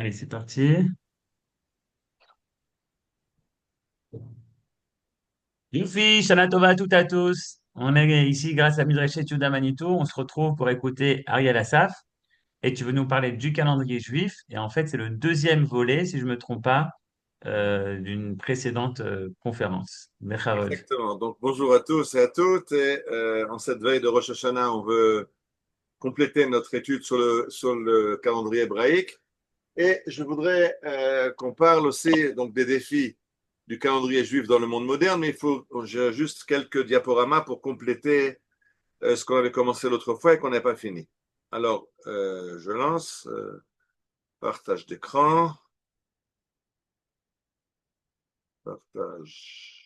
Allez, c'est parti. Youfi, Shana Tova à toutes et à tous. On est ici grâce à Midrash Yehuda Manitou. On se retrouve pour écouter Ariel Assaf. Et tu veux nous parler du calendrier juif. Et en fait, c'est le deuxième volet, si je ne me trompe pas, d'une précédente conférence. Bechavod. Exactement. Donc, bonjour à tous et à toutes. Et en cette veille de Rosh Hashanah, on veut compléter notre étude sur le calendrier hébraïque. Et je voudrais qu'on parle aussi donc, des défis du calendrier juif dans le monde moderne. Mais j'ai juste quelques diaporamas pour compléter ce qu'on avait commencé l'autre fois et qu'on n'a pas fini. Alors, je lance partage d'écran, partage.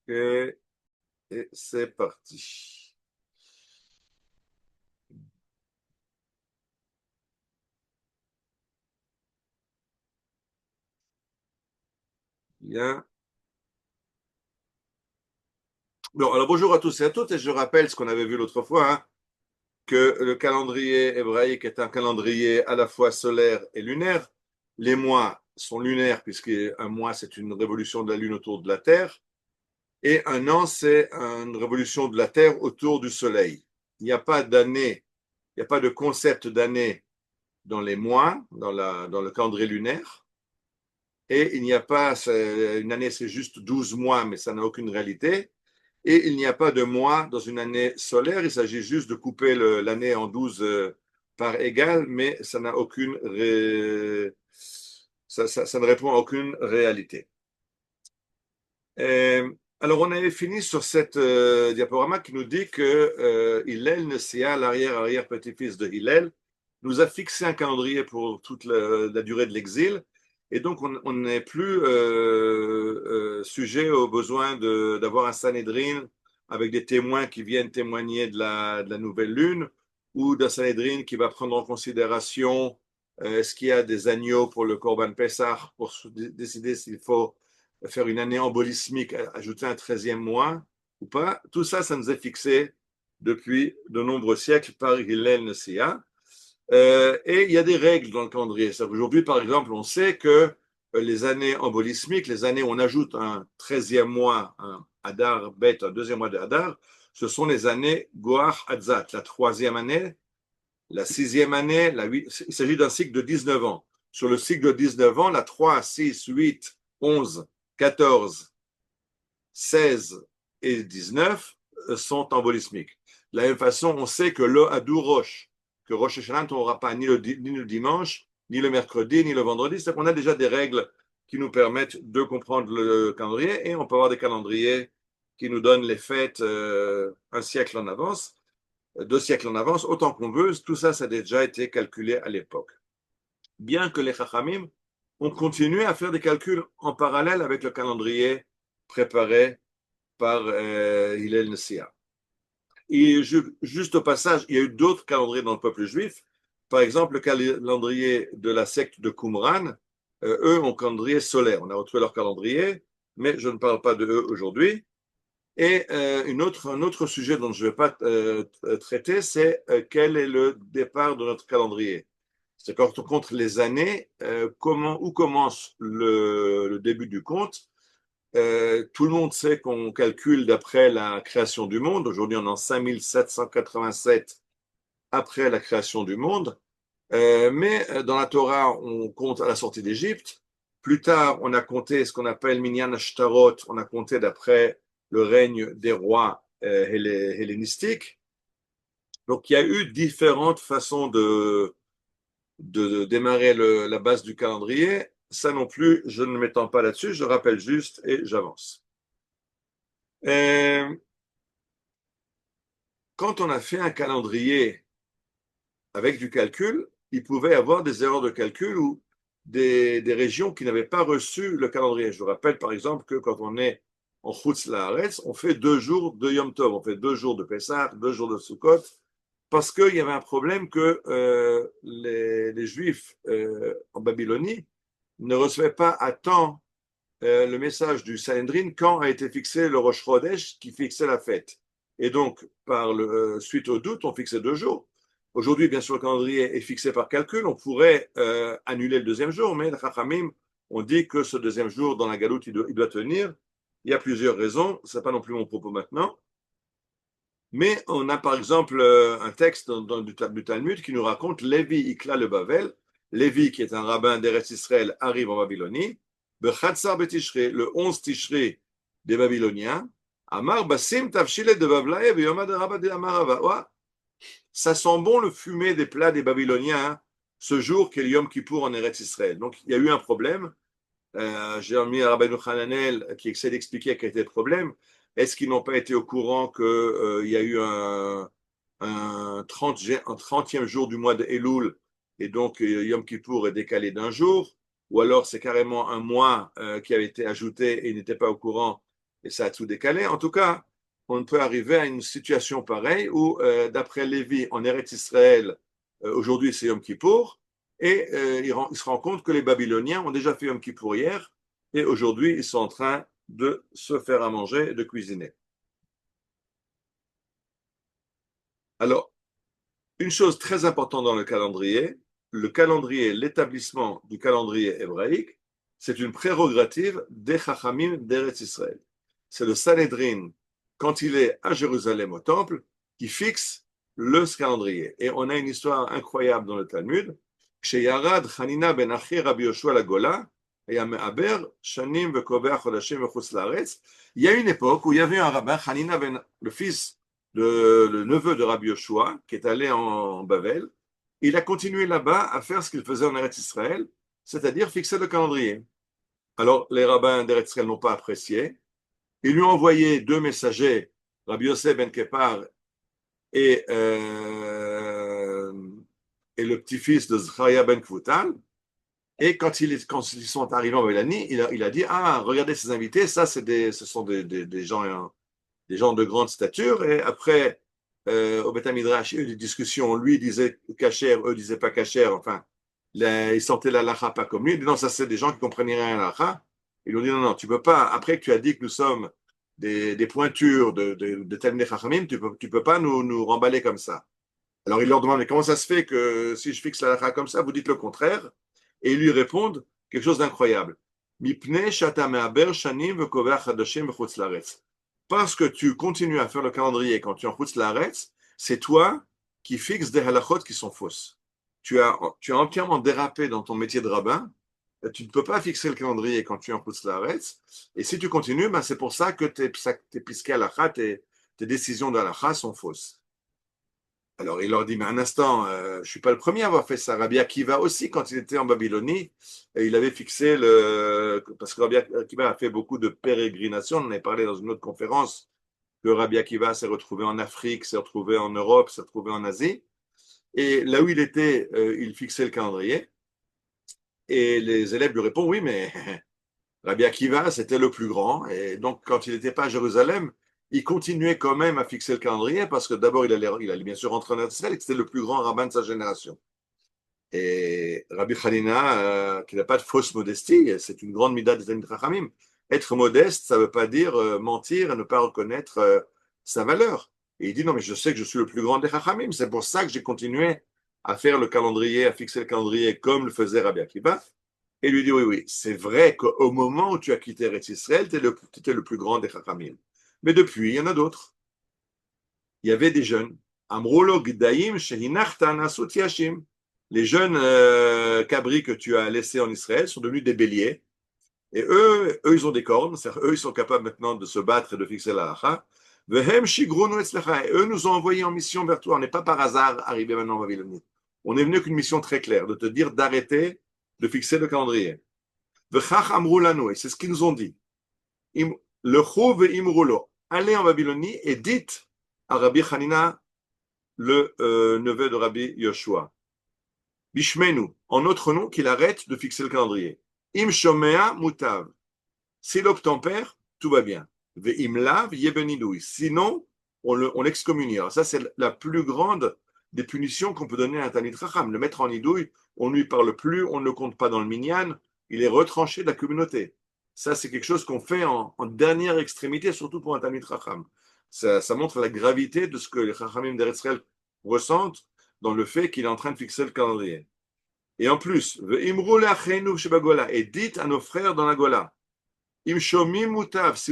OK. Et c'est parti. Bien. Bon, alors bonjour à tous et à toutes, et je rappelle ce qu'on avait vu l'autre fois, hein, que le calendrier hébraïque est un calendrier à la fois solaire et lunaire. Les mois sont lunaires, puisqu'un mois, c'est une révolution de la Lune autour de la Terre, et un an, c'est une révolution de la Terre autour du Soleil. Il n'y a pas d'année, il n'y a pas de concept d'année dans les mois, dans le calendrier lunaire, et il n'y a pas, une année, c'est juste 12 mois, mais ça n'a aucune réalité. Et il n'y a pas de mois dans une année solaire, il s'agit juste de couper l'année en 12 par égale, mais ça ne répond à aucune réalité. Alors, on avait fini sur cette diaporama qui nous dit que Hillel Nessia, l'arrière-petit-fils de Hillel, nous a fixé un calendrier pour toute la durée de l'exil. Et donc, on n'est plus sujet au besoin d'avoir un Sanhédrin avec des témoins qui viennent témoigner de la nouvelle lune ou d'un Sanhédrin qui va prendre en considération est-ce qu'il y a des agneaux pour le Corban Pessah pour décider s'il faut faire une année embolismique, ajouter un 13e mois ou pas. Tout ça, ça nous est fixé depuis de nombreux siècles par Hillel Nessia. Et il y a des règles dans le calendrier. Aujourd'hui, par exemple, on sait que les années embolismiques, les années où on ajoute un 13e mois, un Hadar Bet, un deuxième mois de Hadar, ce sont les années Goach Hadzat, la troisième année, la sixième année, il s'agit d'un cycle de 19 ans. Sur le cycle de 19 ans, la 3, 6, 8, 11, 14, 16 et 19 sont embolismiques. De la même façon, on sait que le Hadou Rosh, que Rosh Hashanah n'aura pas ni le dimanche, ni le mercredi, ni le vendredi. C'est qu'on a déjà des règles qui nous permettent de comprendre le calendrier et on peut avoir des calendriers qui nous donnent les fêtes un siècle en avance, 2 siècles en avance, autant qu'on veut. Tout ça, ça a déjà été calculé à l'époque. Bien que les Chachamim ont continué à faire des calculs en parallèle avec le calendrier préparé par Hillel Nessia. Et juste au passage, il y a eu d'autres calendriers dans le peuple juif. Par exemple, le calendrier de la secte de Qumran, eux ont un calendrier solaire. On a retrouvé leur calendrier, mais je ne parle pas de eux aujourd'hui. Et un autre sujet dont je ne vais pas traiter, c'est quel est le départ de notre calendrier. C'est quand on compte les années, où commence le début du compte. Tout le monde sait qu'on calcule d'après la création du monde. Aujourd'hui, on est en 5787 après la création du monde. Mais dans la Torah, on compte à la sortie d'Égypte. Plus tard, on a compté ce qu'on appelle Minyan Ashtarot. On a compté d'après le règne des rois hellénistiques. Donc, il y a eu différentes façons de démarrer la base du calendrier. Ça non plus, je ne m'étends pas là-dessus. Je rappelle juste et j'avance. Euh, Quand on a fait un calendrier avec du calcul, il pouvait y avoir des erreurs de calcul ou des régions qui n'avaient pas reçu le calendrier. Je vous rappelle par exemple que quand on est en Chutz Laaretz, on fait 2 jours de Yom Tov, on fait 2 jours de Pessah, 2 jours de Sukkot, parce qu'il y avait un problème que les Juifs en Babylonie ne recevaient pas à temps le message du Sanhedrin quand a été fixé le Rosh Chodesh qui fixait la fête. Et donc, suite au doute, on fixait 2 jours. Aujourd'hui, bien sûr, le calendrier est fixé par calcul. On pourrait annuler le deuxième jour, mais les Chachamim ont dit que ce deuxième jour dans la galoute, il doit tenir. Il y a plusieurs raisons. Ce n'est pas non plus mon propos maintenant. Mais on a par exemple un texte du Talmud qui nous raconte Lévi Ikla le Bavel. Lévi, qui est un rabbin d'Eretz Israël, arrive en Babylonie. Bechatzar Betishre, le 11 Tishré des Babyloniens. Amar Basim Tavshile de Bavlae, Yomad Rabba de Amarava. Ça sent bon le fumet des plats des Babyloniens hein, ce jour qu'est le Yom Kippour en Eretz Israël. Donc il y a eu un problème. J'ai mis à Rabbeinu Hananel qui essaie d'expliquer quel était le problème. Est-ce qu'ils n'ont pas été au courant qu'il y a eu un 30e jour du mois de Elul et donc Yom Kippour est décalé d'un jour? Ou alors c'est carrément un mois qui avait été ajouté et ils n'étaient pas au courant et ça a tout décalé. En tout cas, on peut arriver à une situation pareille où, d'après Lévi, en Eretz Israël, aujourd'hui c'est Yom Kippour, et il se rend compte que les Babyloniens ont déjà fait Yom Kippour hier, et aujourd'hui ils sont en train de se faire à manger et de cuisiner. Alors, une chose très importante dans le calendrier, l'établissement du calendrier hébraïque, c'est une prérogative des Chachamim d'Eretz Israël. C'est le Sanhedrin, quand il est à Jérusalem au temple, qui fixe le calendrier. Et on a une histoire incroyable dans le Talmud. Chez Yarad Hanina ben Achi Rabbi Yoshua la Gola, il y a une époque où il y avait un rabbin, Hanina ben, le neveu de Rabbi Yoshua, qui est allé en Bavel. Il a continué là-bas à faire ce qu'il faisait en Eretz Israël, c'est-à-dire fixer le calendrier. Alors, les rabbins d'Eretz Israël n'ont pas apprécié. Ils lui ont envoyé 2 messagers, Rabbi Yosef ben Keppar et le petit-fils de Zcharia ben Kvutal. Et quand ils sont arrivés en Babylonie, il a dit, ah, regardez ces invités, ça, ce sont des gens de grande stature. Et après, au Beth Midrash, il y a eu des discussions. Lui disait kasher, eux disaient pas kasher. Enfin, ils sentaient la lacha pas comme lui. Il dit non, ça c'est des gens qui comprenaient rien à la lacha. Ils lui ont dit non, non, tu peux pas. Après que tu as dit que nous sommes des pointures de Talmidei Chachamim, tu peux pas nous remballer comme ça. Alors il leur demande mais comment ça se fait que si je fixe la lacha comme ça, vous dites le contraire? Et ils lui répondent quelque chose d'incroyable. Mipnei shata me'aber shanim v'koveh chadashim v'chutz la'aretz. Parce que tu continues à faire le calendrier quand tu es en Chutz La'aretz, c'est toi qui fixes des halachot qui sont fausses. Tu as entièrement dérapé dans ton métier de rabbin. Tu ne peux pas fixer le calendrier quand tu es en Chutz La'aretz. Et si tu continues, ben c'est pour ça que tes pisquets halakha, tes décisions d'halakha sont fausses. Alors il leur dit, mais un instant, je ne suis pas le premier à avoir fait ça. Rabbi Akiva aussi, quand il était en Babylonie, il avait fixé parce que Rabbi Akiva a fait beaucoup de pérégrinations, on en avait parlé dans une autre conférence, que Rabbi Akiva s'est retrouvé en Afrique, s'est retrouvé en Europe, s'est retrouvé en Asie. Et là où il était, il fixait le calendrier. Et les élèves lui répondent, oui, mais Rabbi Akiva, c'était le plus grand. Et donc, quand il n'était pas à Jérusalem, il continuait quand même à fixer le calendrier parce que d'abord, il allait bien sûr rentrer en Israël et que c'était le plus grand rabbin de sa génération. Et Rabbi Hanina, qui n'a pas de fausse modestie, c'est une grande mida des Talmidei Chachamim. Être modeste, ça ne veut pas dire mentir et ne pas reconnaître sa valeur. Et il dit non, mais je sais que je suis le plus grand des Chachamim. C'est pour ça que j'ai continué à faire le calendrier, à fixer le calendrier comme le faisait Rabbi Akiva. Et il lui dit oui, oui, c'est vrai qu'au moment où tu as quitté Eretz Israël, tu étais le plus grand des Chachamim. Mais depuis, il y en a d'autres. Il y avait des jeunes. Amrolo Gdaim Shehinachtan Asut Yashim. Les jeunes cabris que tu as laissés en Israël sont devenus des béliers. Et eux, ils ont des cornes. C'est-à-dire, eux, ils sont capables maintenant de se battre et de fixer la halakha. Vehem shigrunu etzlecha. Et eux nous ont envoyés en mission vers toi. On n'est pas par hasard arrivé maintenant en Babylonie. On est venu avec une mission très claire, de te dire d'arrêter de fixer le calendrier. Vechach amru lanu. Et c'est ce qu'ils nous ont dit. Le chou ve'imrulo. Allez en Babylonie et dites à Rabbi Hanina, le neveu de Rabbi Yoshua, Bishmenu, en notre nom, qu'il arrête de fixer le calendrier. Im shomea mutav. S'il obtempère, tout va bien. Ve im lav yebenidoui. Sinon, on l'excommunie. Alors ça, c'est la plus grande des punitions qu'on peut donner à un Talmid Chacham. Le mettre en idouille, on ne lui parle plus, on ne le compte pas dans le minyan, il est retranché de la communauté. Ça, c'est quelque chose qu'on fait en dernière extrémité, surtout pour un Talmid Chacham. Ça montre la gravité de ce que les Chachamim d'Eretz Israël ressentent dans le fait qu'il est en train de fixer le calendrier. Et en plus, et dites à nos frères dans la Gola, si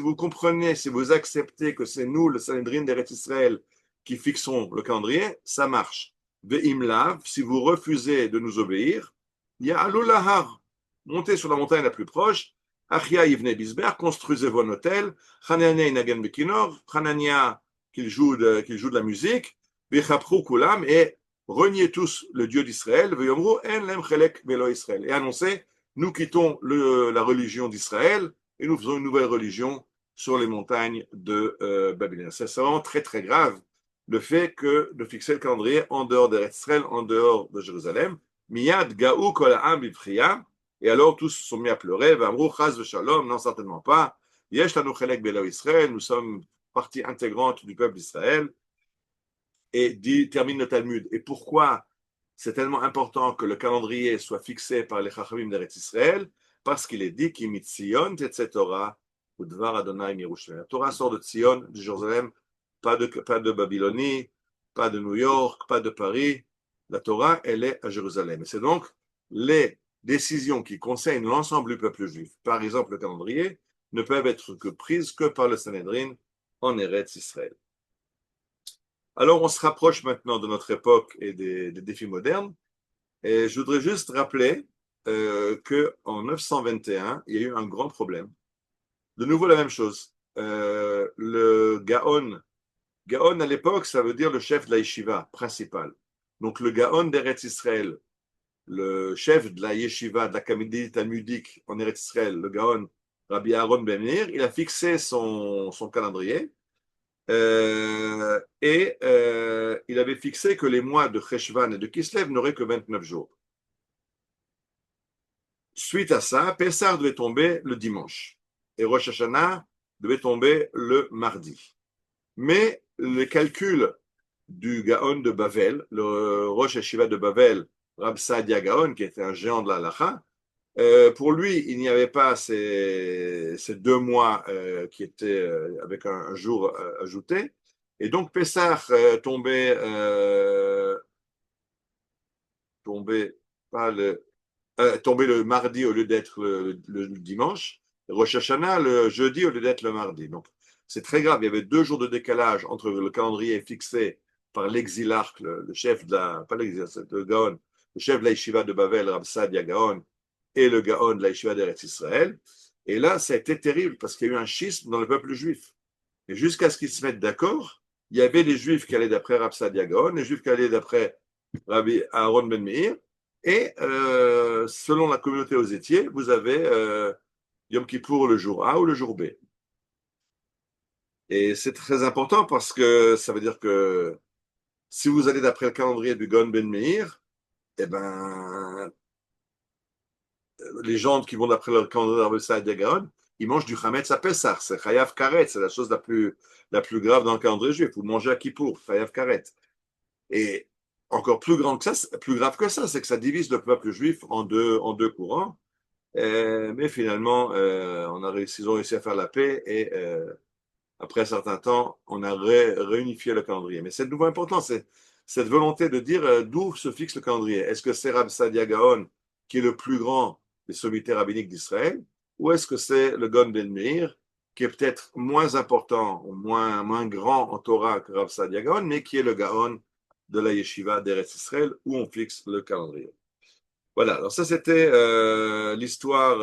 vous comprenez, si vous acceptez que c'est nous, le Sanhedrin d'Eretz Israël, qui fixons le calendrier, ça marche. Ve'imlav, si vous refusez de nous obéir, ya'alulahar, montez sur la montagne la plus proche, Achia Yivne Bisber, construisez vos hôtels, Hanania Inagen Bekinor, Hanania qu'il joue de la musique, Vechapru Kulam, et reniez tous le Dieu d'Israël, Ve'yomru En Lem Chelek Belo Israël, et annoncez, nous quittons la religion d'Israël, et nous faisons une nouvelle religion sur les montagnes de Babylone. C'est vraiment très très grave le fait que de fixer le calendrier en dehors d'Israël, en dehors de Jérusalem. Miyad Gaou Kol Ha'am B'Pchia, et alors tous se sont mis à pleurer. V'amrou Chaz V'Shalom, non certainement pas. Yesh Lanu Chelek Belo Israël, nous sommes partie intégrante du peuple d'Israël. Et termine le Talmud. Et pourquoi c'est tellement important que le calendrier soit fixé par les Chachamim d'Eretz Israël? Parce qu'il est dit qu'il Tzion tetze Torah ou Dvar Adonai Yerushalayim. La Torah sort de Tzion, de Jérusalem, pas de Babylonie, pas de New York, pas de Paris. La Torah, elle est à Jérusalem. Et c'est donc les décisions qui concernent l'ensemble du peuple juif, par exemple le calendrier, ne peuvent être prises que par le Sanhedrin en Eretz Israël. Alors, on se rapproche maintenant de notre époque et des défis modernes. Et je voudrais juste rappeler qu'en 921, il y a eu un grand problème. De nouveau, la même chose. Le Gaon à l'époque, ça veut dire le chef de la yeshiva principal. Donc, le Gaon d'Eretz Israël, le chef de la yeshiva, de la Kamidit talmudique en Eretz Israël, le Gaon Rabbi Aaron Ben Meir, il a fixé son calendrier. Il avait fixé que les mois de Cheshvan et de Kislev n'auraient que 29 jours. Suite à ça, Pessah devait tomber le dimanche et Rosh Hashanah devait tomber le mardi. Mais le calcul du Gaon de Bavel, le Rosh Hashiva de Bavel, Rab Saadia Gaon, qui était un géant de la halacha, pour lui, il n'y avait pas ces 2 mois qui étaient avec un jour ajouté. Et donc, Pessah tombait le mardi au lieu d'être le dimanche. Et Rosh Hashanah le jeudi au lieu d'être le mardi. Donc, c'est très grave. Il y avait 2 jours de décalage entre le calendrier fixé par l'exilarque, le chef de la, pas l'exilarque, le Gaon, le chef de la yeshiva de Bavel, Rab Saadia Gaon, et le Gaon de la yeshiva d'Eretz Israël. Et là, ça a été terrible parce qu'il y a eu un schisme dans le peuple juif. Et jusqu'à ce qu'ils se mettent d'accord, il y avait les juifs qui allaient d'après Rab Saadia Gaon, les juifs qui allaient d'après Rabbi Aaron Ben Meir. Et selon la communauté aux étiers, vous avez Yom Kippour le jour A ou le jour B. Et c'est très important parce que ça veut dire que si vous allez d'après le calendrier du Gaon Ben Meir, eh ben, les gens qui vont d'après le calendrier de Saadia Gaon, ils mangent du Chametz à Pessah. C'est Chayav Karet, c'est la chose la plus grave dans le calendrier juif. Vous mangez à Kippour, Chayav Karet. Et encore plus grave que ça, c'est que ça divise le peuple juif en deux courants. Mais finalement, ils ont réussi à faire la paix et après un certain temps, on a réunifié le calendrier. Mais c'est de nouveau important, c'est cette volonté de dire d'où se fixe le calendrier. Est-ce que c'est Rab Saadia Gaon qui est le plus grand des sommités rabbiniques d'Israël, ou est-ce que c'est le Gaon Ben Meir qui est peut-être moins important, ou moins grand en Torah que Rab Saadia Gaon, mais qui est le Gaon de la yeshiva d'Eretz Israël où on fixe le calendrier. Voilà, alors ça c'était l'histoire.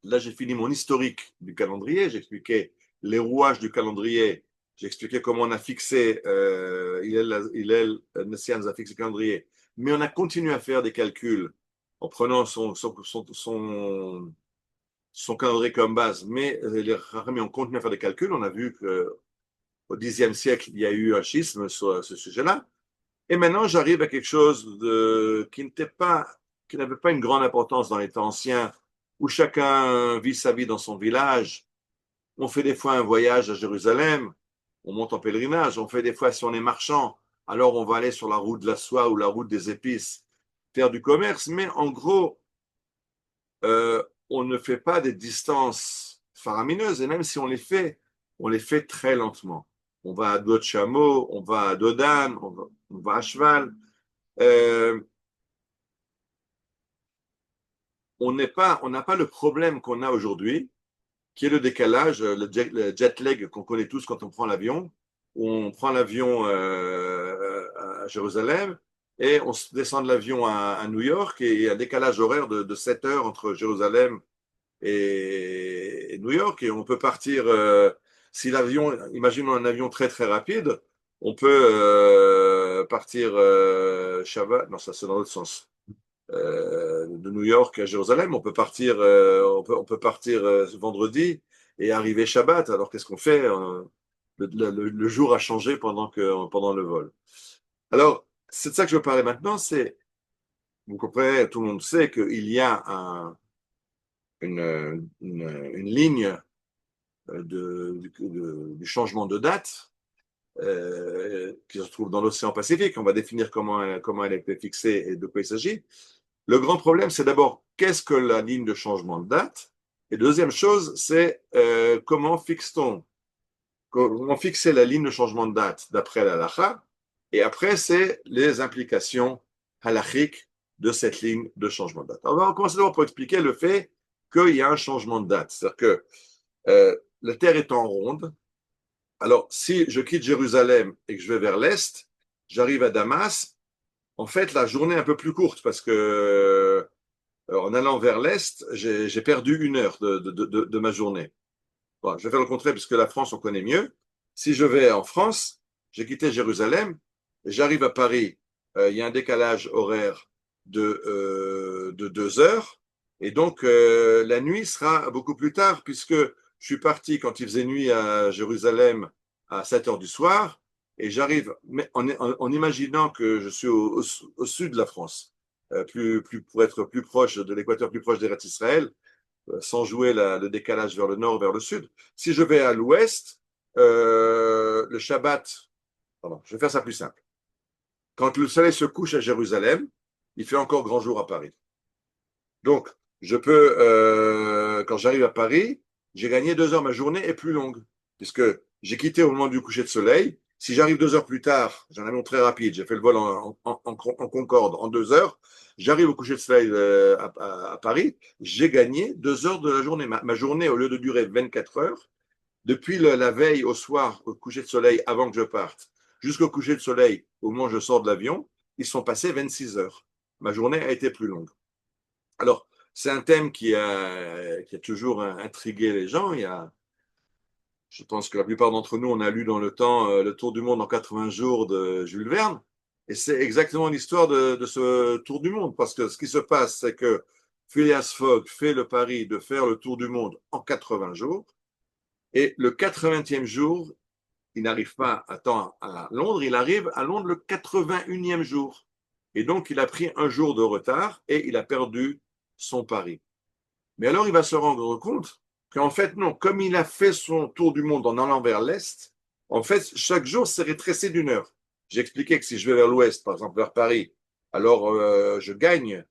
Là j'ai fini mon historique du calendrier, j'ai expliqué les rouages du calendrier, j'ai expliqué comment on a fixé, Hillel Messiaen a fixé le calendrier, mais on a continué à faire des calculs en prenant son calendrier comme base, mais les Rachamim ont continué à faire des calculs, on a vu qu'au Xe siècle, il y a eu un schisme sur ce sujet-là. Et maintenant, j'arrive à quelque chose qui n'avait pas une grande importance dans les temps anciens, où chacun vit sa vie dans son village. On fait des fois un voyage à Jérusalem, on monte en pèlerinage. On fait des fois, si on est marchand, alors on va aller sur la route de la soie ou la route des épices, faire du commerce. Mais en gros, on ne fait pas des distances faramineuses, et même si on les fait très lentement. On va à dos de chameau, on va à dos d'âne, on va à cheval. Euh, on n'a pas le problème qu'on a aujourd'hui, qui est le décalage, le jet lag qu'on connaît tous quand on prend l'avion. On prend l'avion à Jérusalem et on descend de l'avion à New York et il y a un décalage horaire de 7 heures entre Jérusalem et New York et on peut partir, si l'avion, imaginons un avion très très rapide, on peut partir Shabbat, non ça c'est dans l'autre sens, de New York à Jérusalem, on peut partir, on peut partir vendredi et arriver Shabbat. Alors qu'est-ce qu'on fait? Le jour a changé pendant le vol. Alors, c'est de ça que je veux parler maintenant. Vous comprenez, tout le monde sait qu'il y a une ligne du changement de date qui se trouve dans l'océan Pacifique. On va définir comment elle a été fixée et de quoi il s'agit. Le grand problème, c'est d'abord qu'est-ce que la ligne de changement de date, et deuxième chose, c'est comment fixer la ligne de changement de date d'après la halakha, et après, c'est les implications halachiques de cette ligne de changement de date. Alors, on va commencer d'abord pour expliquer le fait qu'il y a un changement de date. C'est-à-dire que la Terre étant ronde, alors si je quitte Jérusalem et que je vais vers l'Est, j'arrive à Damas, en fait, la journée est un peu plus courte parce que en allant vers l'Est, j'ai perdu 1 heure de ma journée. Bon, je vais faire le contraire puisque la France, on connaît mieux. Si je vais en France, j'ai quitté Jérusalem, et j'arrive à Paris, il y a un décalage horaire de 2 heures, et donc la nuit sera beaucoup plus tard puisque je suis parti quand il faisait nuit à Jérusalem à 7 heures du soir, et j'arrive en imaginant que je suis au sud de la France, pour être plus proche de l'équateur, plus proche d'Eretz Israël, sans jouer le décalage vers le nord, vers le sud. Si je vais à l'ouest, le Shabbat, pardon, je vais faire ça plus simple. Quand le soleil se couche à Jérusalem, il fait encore grand jour à Paris. Donc, quand j'arrive à Paris, j'ai gagné 2 heures, ma journée est plus longue, puisque j'ai quitté au moment du coucher de soleil. Si j'arrive 2 heures plus tard, j'ai un avion très rapide, j'ai fait le vol en Concorde en 2 heures, j'arrive au coucher de soleil à Paris, j'ai gagné 2 heures de la journée. Ma journée, au lieu de durer 24 heures, depuis la veille au soir, au coucher de soleil, avant que je parte, jusqu'au coucher de soleil, au moment où je sors de l'avion, ils sont passés 26 heures. Ma journée a été plus longue. Alors, c'est un thème qui a toujours intrigué les gens. Je pense que la plupart d'entre nous, on a lu dans le temps Le Tour du monde en 80 jours de Jules Verne. Et c'est exactement l'histoire de ce Tour du monde. Parce que ce qui se passe, c'est que Phileas Fogg fait le pari de faire le Tour du monde en 80 jours. Et le 80e jour, il n'arrive pas à temps à Londres, il arrive à Londres le 81e jour. Et donc, il a pris un jour de retard et il a perdu son pari. Mais alors, il va se rendre compte qu'en fait, non, comme il a fait son tour du monde en allant vers l'Est, en fait, chaque jour s'est rétréci d'1 heure. J'ai expliqué que si je vais vers l'Ouest, par exemple vers Paris, alors je gagne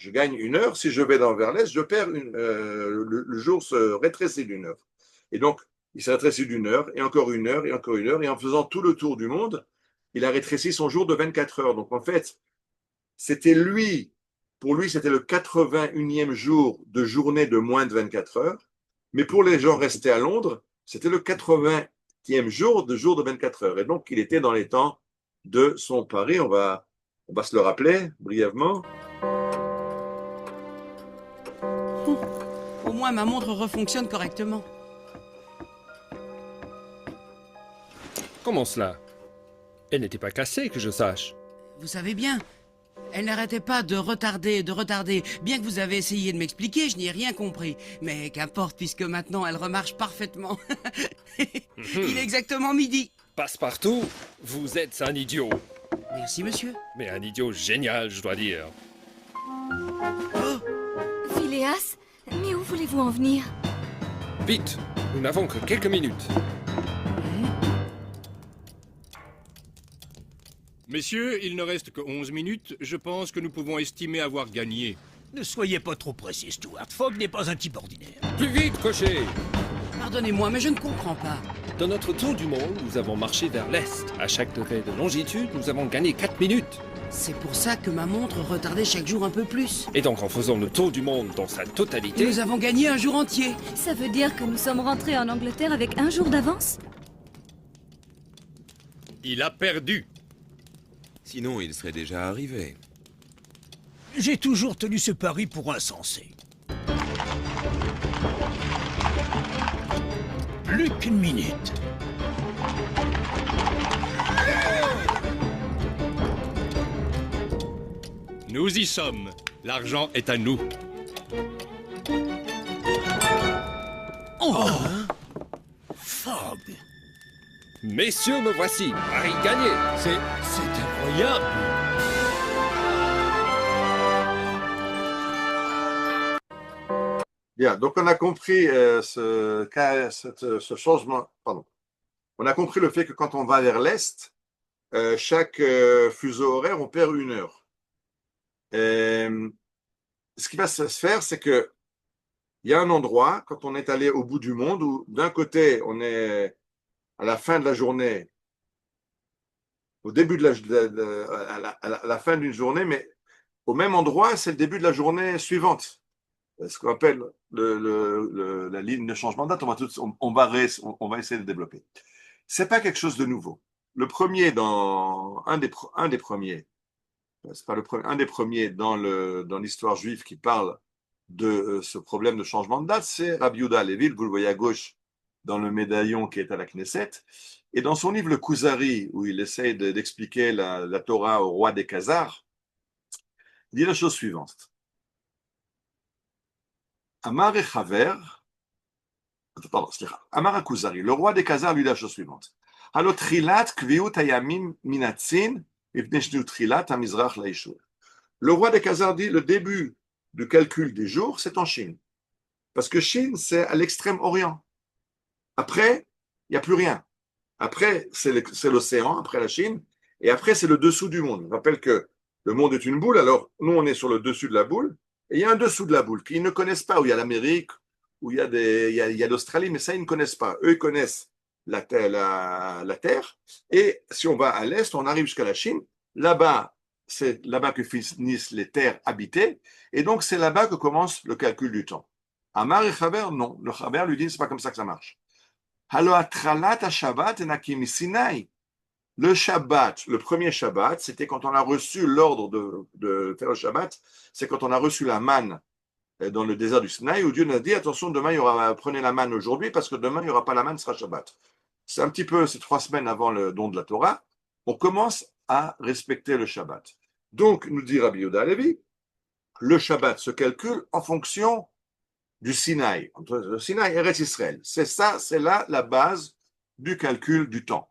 1 heure. Si je vais vers l'Est, je perds le jour se rétrécit d'1 heure. Et donc, il s'est rétréci d'1 heure, et encore 1 heure, et encore 1 heure, et en faisant tout le tour du monde, il a rétréci son jour de 24 heures. Donc, en fait, c'était lui, pour lui, c'était le 81e jour de journée de moins de 24 heures. Mais pour les gens restés à Londres, c'était le 80e jour de 24 heures. Et donc, il était dans les temps de son pari. On va se le rappeler brièvement. Au moins, ma montre refonctionne correctement. Comment cela? Elle n'était pas cassée, que je sache. Vous savez bien, elle n'arrêtait pas de retarder, de retarder. Bien que vous avez essayé de m'expliquer, je n'y ai rien compris. Mais qu'importe, puisque maintenant elle remarche parfaitement. Il est exactement midi. Passepartout, vous êtes un idiot. Merci, monsieur. Mais un idiot génial, je dois dire. Oh, Phileas, mais où voulez-vous en venir? Vite, nous n'avons que quelques minutes. Messieurs, il ne reste que 11 minutes. Je pense que nous pouvons estimer avoir gagné. Ne soyez pas trop pressé, Stuart. Fogg n'est pas un type ordinaire. Plus vite, cocher! Pardonnez-moi, mais je ne comprends pas. Dans notre tour du monde, nous avons marché vers l'est. À chaque degré de longitude, nous avons gagné 4 minutes. C'est pour ça que ma montre retardait chaque jour un peu plus. Et donc, en faisant le tour du monde dans sa totalité... Nous avons gagné un jour entier. Ça veut dire que nous sommes rentrés en Angleterre avec un jour d'avance? Il a perdu. Sinon, il serait déjà arrivé. J'ai toujours tenu ce pari pour insensé. Plus qu'une minute. Nous y sommes. L'argent est à nous. Oh, Fogg. Messieurs, me voici. Paris gagné. C'est incroyable. Bien, donc on a compris ce changement. Pardon. On a compris le fait que quand on va vers l'est, chaque fuseau horaire, on perd 1 heure. Ce qui va se faire, c'est que il y a un endroit, quand on est allé au bout du monde, où d'un côté, on est à la fin de la journée, au début de à la fin d'une journée, mais au même endroit, c'est le début de la journée suivante. Ce qu'on appelle la ligne de changement de date. On va essayer de développer. C'est pas quelque chose de nouveau. Le premier un des premiers, c'est pas le premier, un des premiers dans l'histoire juive qui parle de ce problème de changement de date, c'est Rabbi Yehuda Halevi, vous le voyez à gauche dans le médaillon qui est à la Knesset, et dans son livre le Kuzari, où il essaie d'expliquer la Torah au roi des Khazars, il dit la chose suivante. Amar et Chaver, Amar Akuzari, le roi des Khazars lui dit la chose suivante. Le roi des Khazars dit le début du calcul des jours, c'est en Chine. Parce que Chine, c'est à l'extrême orient. Après, il n'y a plus rien. Après, c'est l'océan, après la Chine, et après, c'est le dessous du monde. Je rappelle que le monde est une boule, alors nous, on est sur le dessus de la boule, et il y a un dessous de la boule qu'ils ne connaissent pas, où il y a l'Amérique, où il y a l'Australie, mais ça, ils ne connaissent pas. Eux, ils connaissent la Terre, et si on va à l'est, on arrive jusqu'à la Chine. Là-bas, c'est là-bas que finissent les terres habitées, et donc c'est là-bas que commence le calcul du temps. Amar et Chaber, non. Le Chaber lui dit, c'est pas comme ça que ça marche. Le Shabbat, le premier Shabbat, c'était quand on a reçu l'ordre de faire le Shabbat, c'est quand on a reçu la manne dans le désert du Sinaï, où Dieu nous a dit, attention, demain, prenez la manne aujourd'hui, parce que demain, il n'y aura pas la manne, ce sera Shabbat. C'est un petit peu, c'est 3 semaines avant le don de la Torah, on commence à respecter le Shabbat. Donc, nous dit Rabbi Yehuda Halevi, le Shabbat se calcule en fonction du Sinaï, entre le Sinaï et Eretz Israël. C'est ça, c'est là la base du calcul du temps.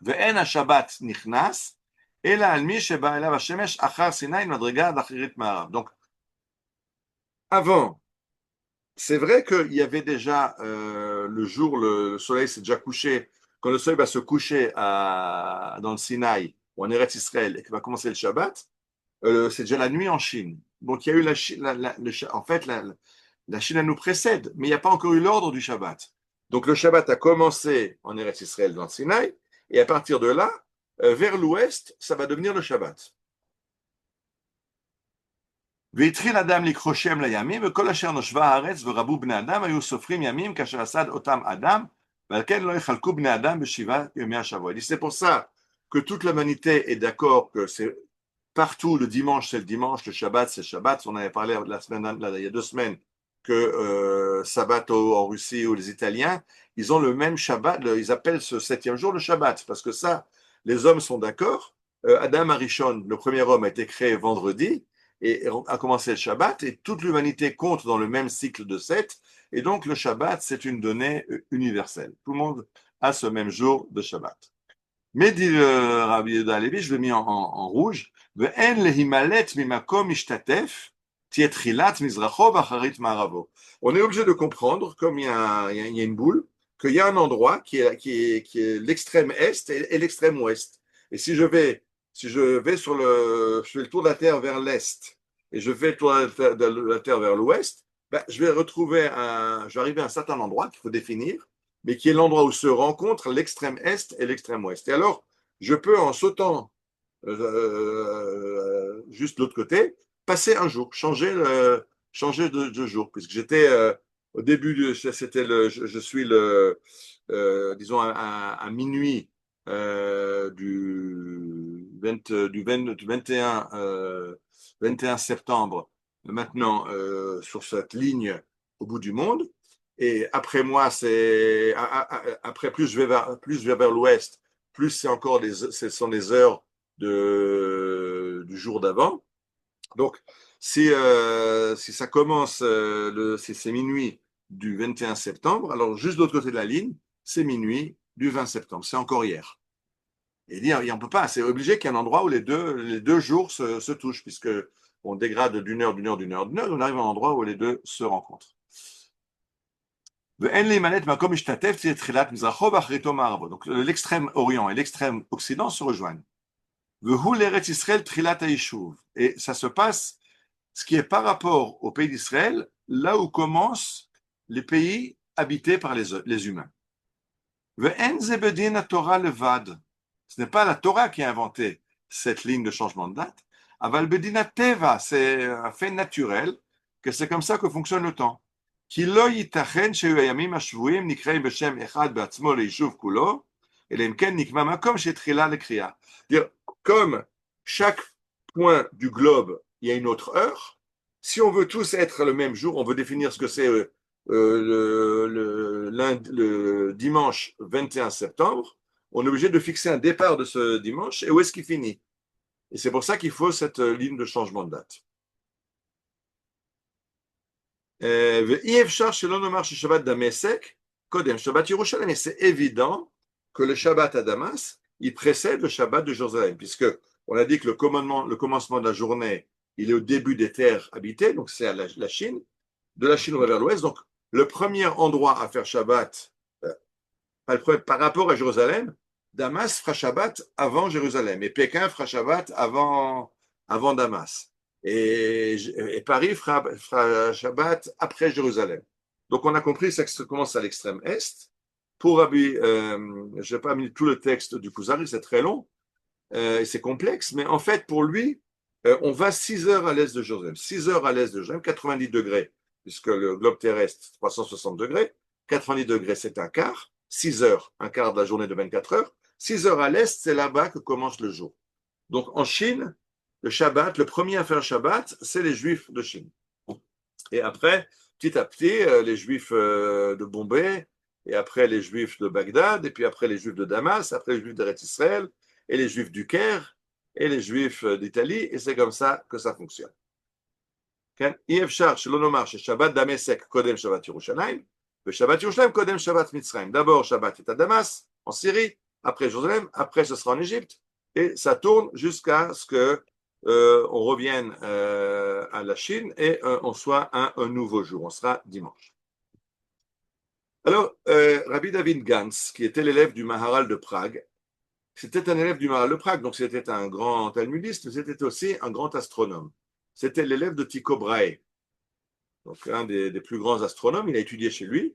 Ve'en ha-Shabbat nichnas, ela al mi sheba elav ha-shemesh achar Sinaï madriga d'achirit ma'arav. Donc, avant, c'est vrai qu'il y avait déjà le jour, le soleil s'est déjà couché. Quand le soleil va se coucher dans le Sinaï ou en Eretz Israël et qu'il va commencer le Shabbat, c'est déjà la nuit en Chine. Donc il y a eu la Chine elle nous précède, mais il n'y a pas encore eu l'ordre du Shabbat. Donc le Shabbat a commencé en Eretz Israël dans le Sinaï, et à partir de là, vers l'ouest, ça va devenir le Shabbat. והתחיל אדם לקרוא שם לימים, וכל אשר נושבה הארץ ורבו בני אדם היו סופרים ימים כאשר עשד אותם אדם, ועל כן לא יחלקו בני אדם בשבעה ימי השבוע. C'est pour ça que toute l'humanité est d'accord que c'est partout le dimanche c'est le dimanche, le Shabbat c'est le Shabbat. On avait parlé il y a 2 semaines que Sabbato en Russie ou les Italiens, ils ont le même Shabbat, ils appellent ce 7e jour le Shabbat, parce que ça, les hommes sont d'accord. Adam Arishon, le premier homme, a été créé vendredi, et a commencé le Shabbat, et toute l'humanité compte dans le même cycle de 7, et donc le Shabbat, c'est une donnée universelle. Tout le monde a ce même jour de Shabbat. Mais dit Rabbi Yehuda Halevi, je l'ai mis en rouge, ve'en lehimalet mimakom ishtatef, on est obligé de comprendre, comme il y a une boule, qu'il y a un endroit qui est l'extrême est et l'extrême ouest. Et si je fais je fais le tour de la Terre vers l'est, et je fais le tour de la Terre vers l'ouest, ben, je vais arriver à un certain endroit qu'il faut définir, mais qui est l'endroit où se rencontrent l'extrême est et l'extrême ouest. Et alors, je peux, en sautant juste de l'autre côté, passer un jour, changer de jour, puisque j'étais au début, je suis disons à minuit du 21 septembre, maintenant sur cette ligne au bout du monde. Et après moi, après plus je vais vers l'ouest, plus ce sont les heures du jour d'avant. Donc, si ça commence, si c'est minuit du 21 septembre, alors juste de l'autre côté de la ligne, c'est minuit du 20 septembre. C'est encore hier. Et dire, on peut pas, c'est obligé qu'il y ait un endroit où les deux jours se touchent, puisque on dégrade d'une heure, on arrive à un endroit où les deux se rencontrent. Donc l'extrême orient et l'extrême occident se rejoignent. Et ça se passe, ce qui est par rapport au pays d'Israël, là où commencent les pays habités par les humains. Ce n'est pas la Torah qui a inventé cette ligne de changement de date. Aval bedina teva, c'est un fait naturel que c'est comme ça que fonctionne le temps. Ki lo yitachen sheyu hayamim hashvuim nikreim b'shem echad b'atzmo leishuv kulo, אלא אם כן נקבע מקום שהתחילה לקריאה. Comme chaque point du globe, il y a une autre heure, si on veut tous être le même jour, on veut définir ce que c'est le dimanche 21 septembre, on est obligé de fixer un départ de ce dimanche et où est-ce qu'il finit. Et c'est pour ça qu'il faut cette ligne de changement de date. C'est évident que le Shabbat à Damas, il précède le Shabbat de Jérusalem, puisque on a dit que le commencement de la journée, il est au début des terres habitées, donc c'est à la Chine. De la Chine, on va vers l'ouest. Donc, le premier endroit à faire Shabbat, par rapport à Jérusalem, Damas fera Shabbat avant Jérusalem, et Pékin fera Shabbat avant Damas. Et Paris fera Shabbat après Jérusalem. Donc, on a compris que ça commence à l'extrême est. Pour Rabbi, je n'ai pas mis tout le texte du Kuzari, c'est très long, et c'est complexe, mais en fait, pour lui, on va 6 heures à l'est de Jérusalem. 6 heures à l'est de Jérusalem, 90 degrés, puisque le globe terrestre, 360 degrés. 90 degrés, c'est un quart. 6 heures, un quart de la journée de 24 heures. 6 heures à l'est, c'est là-bas que commence le jour. Donc, en Chine, le Shabbat, le premier à faire Shabbat, c'est les Juifs de Chine. Et après, petit à petit, les Juifs de Bombay, et après les Juifs de Bagdad, et puis après les Juifs de Damas, après les Juifs d'Eretz Israël, et les Juifs du Caire, et les Juifs d'Italie, et c'est comme ça que ça fonctionne. D'abord, Shabbat est à Damas, en Syrie, après Jérusalem, après ce sera en Égypte, et ça tourne jusqu'à ce que on revienne à la Chine et on soit un nouveau jour, on sera dimanche. Alors, Rabbi David Gans, qui était l'élève du Maharal de Prague, c'était un élève du Maharal de Prague, donc c'était un grand talmudiste, mais c'était aussi un grand astronome. C'était l'élève de Tycho Brahe, donc un des plus grands astronomes. Il a étudié chez lui,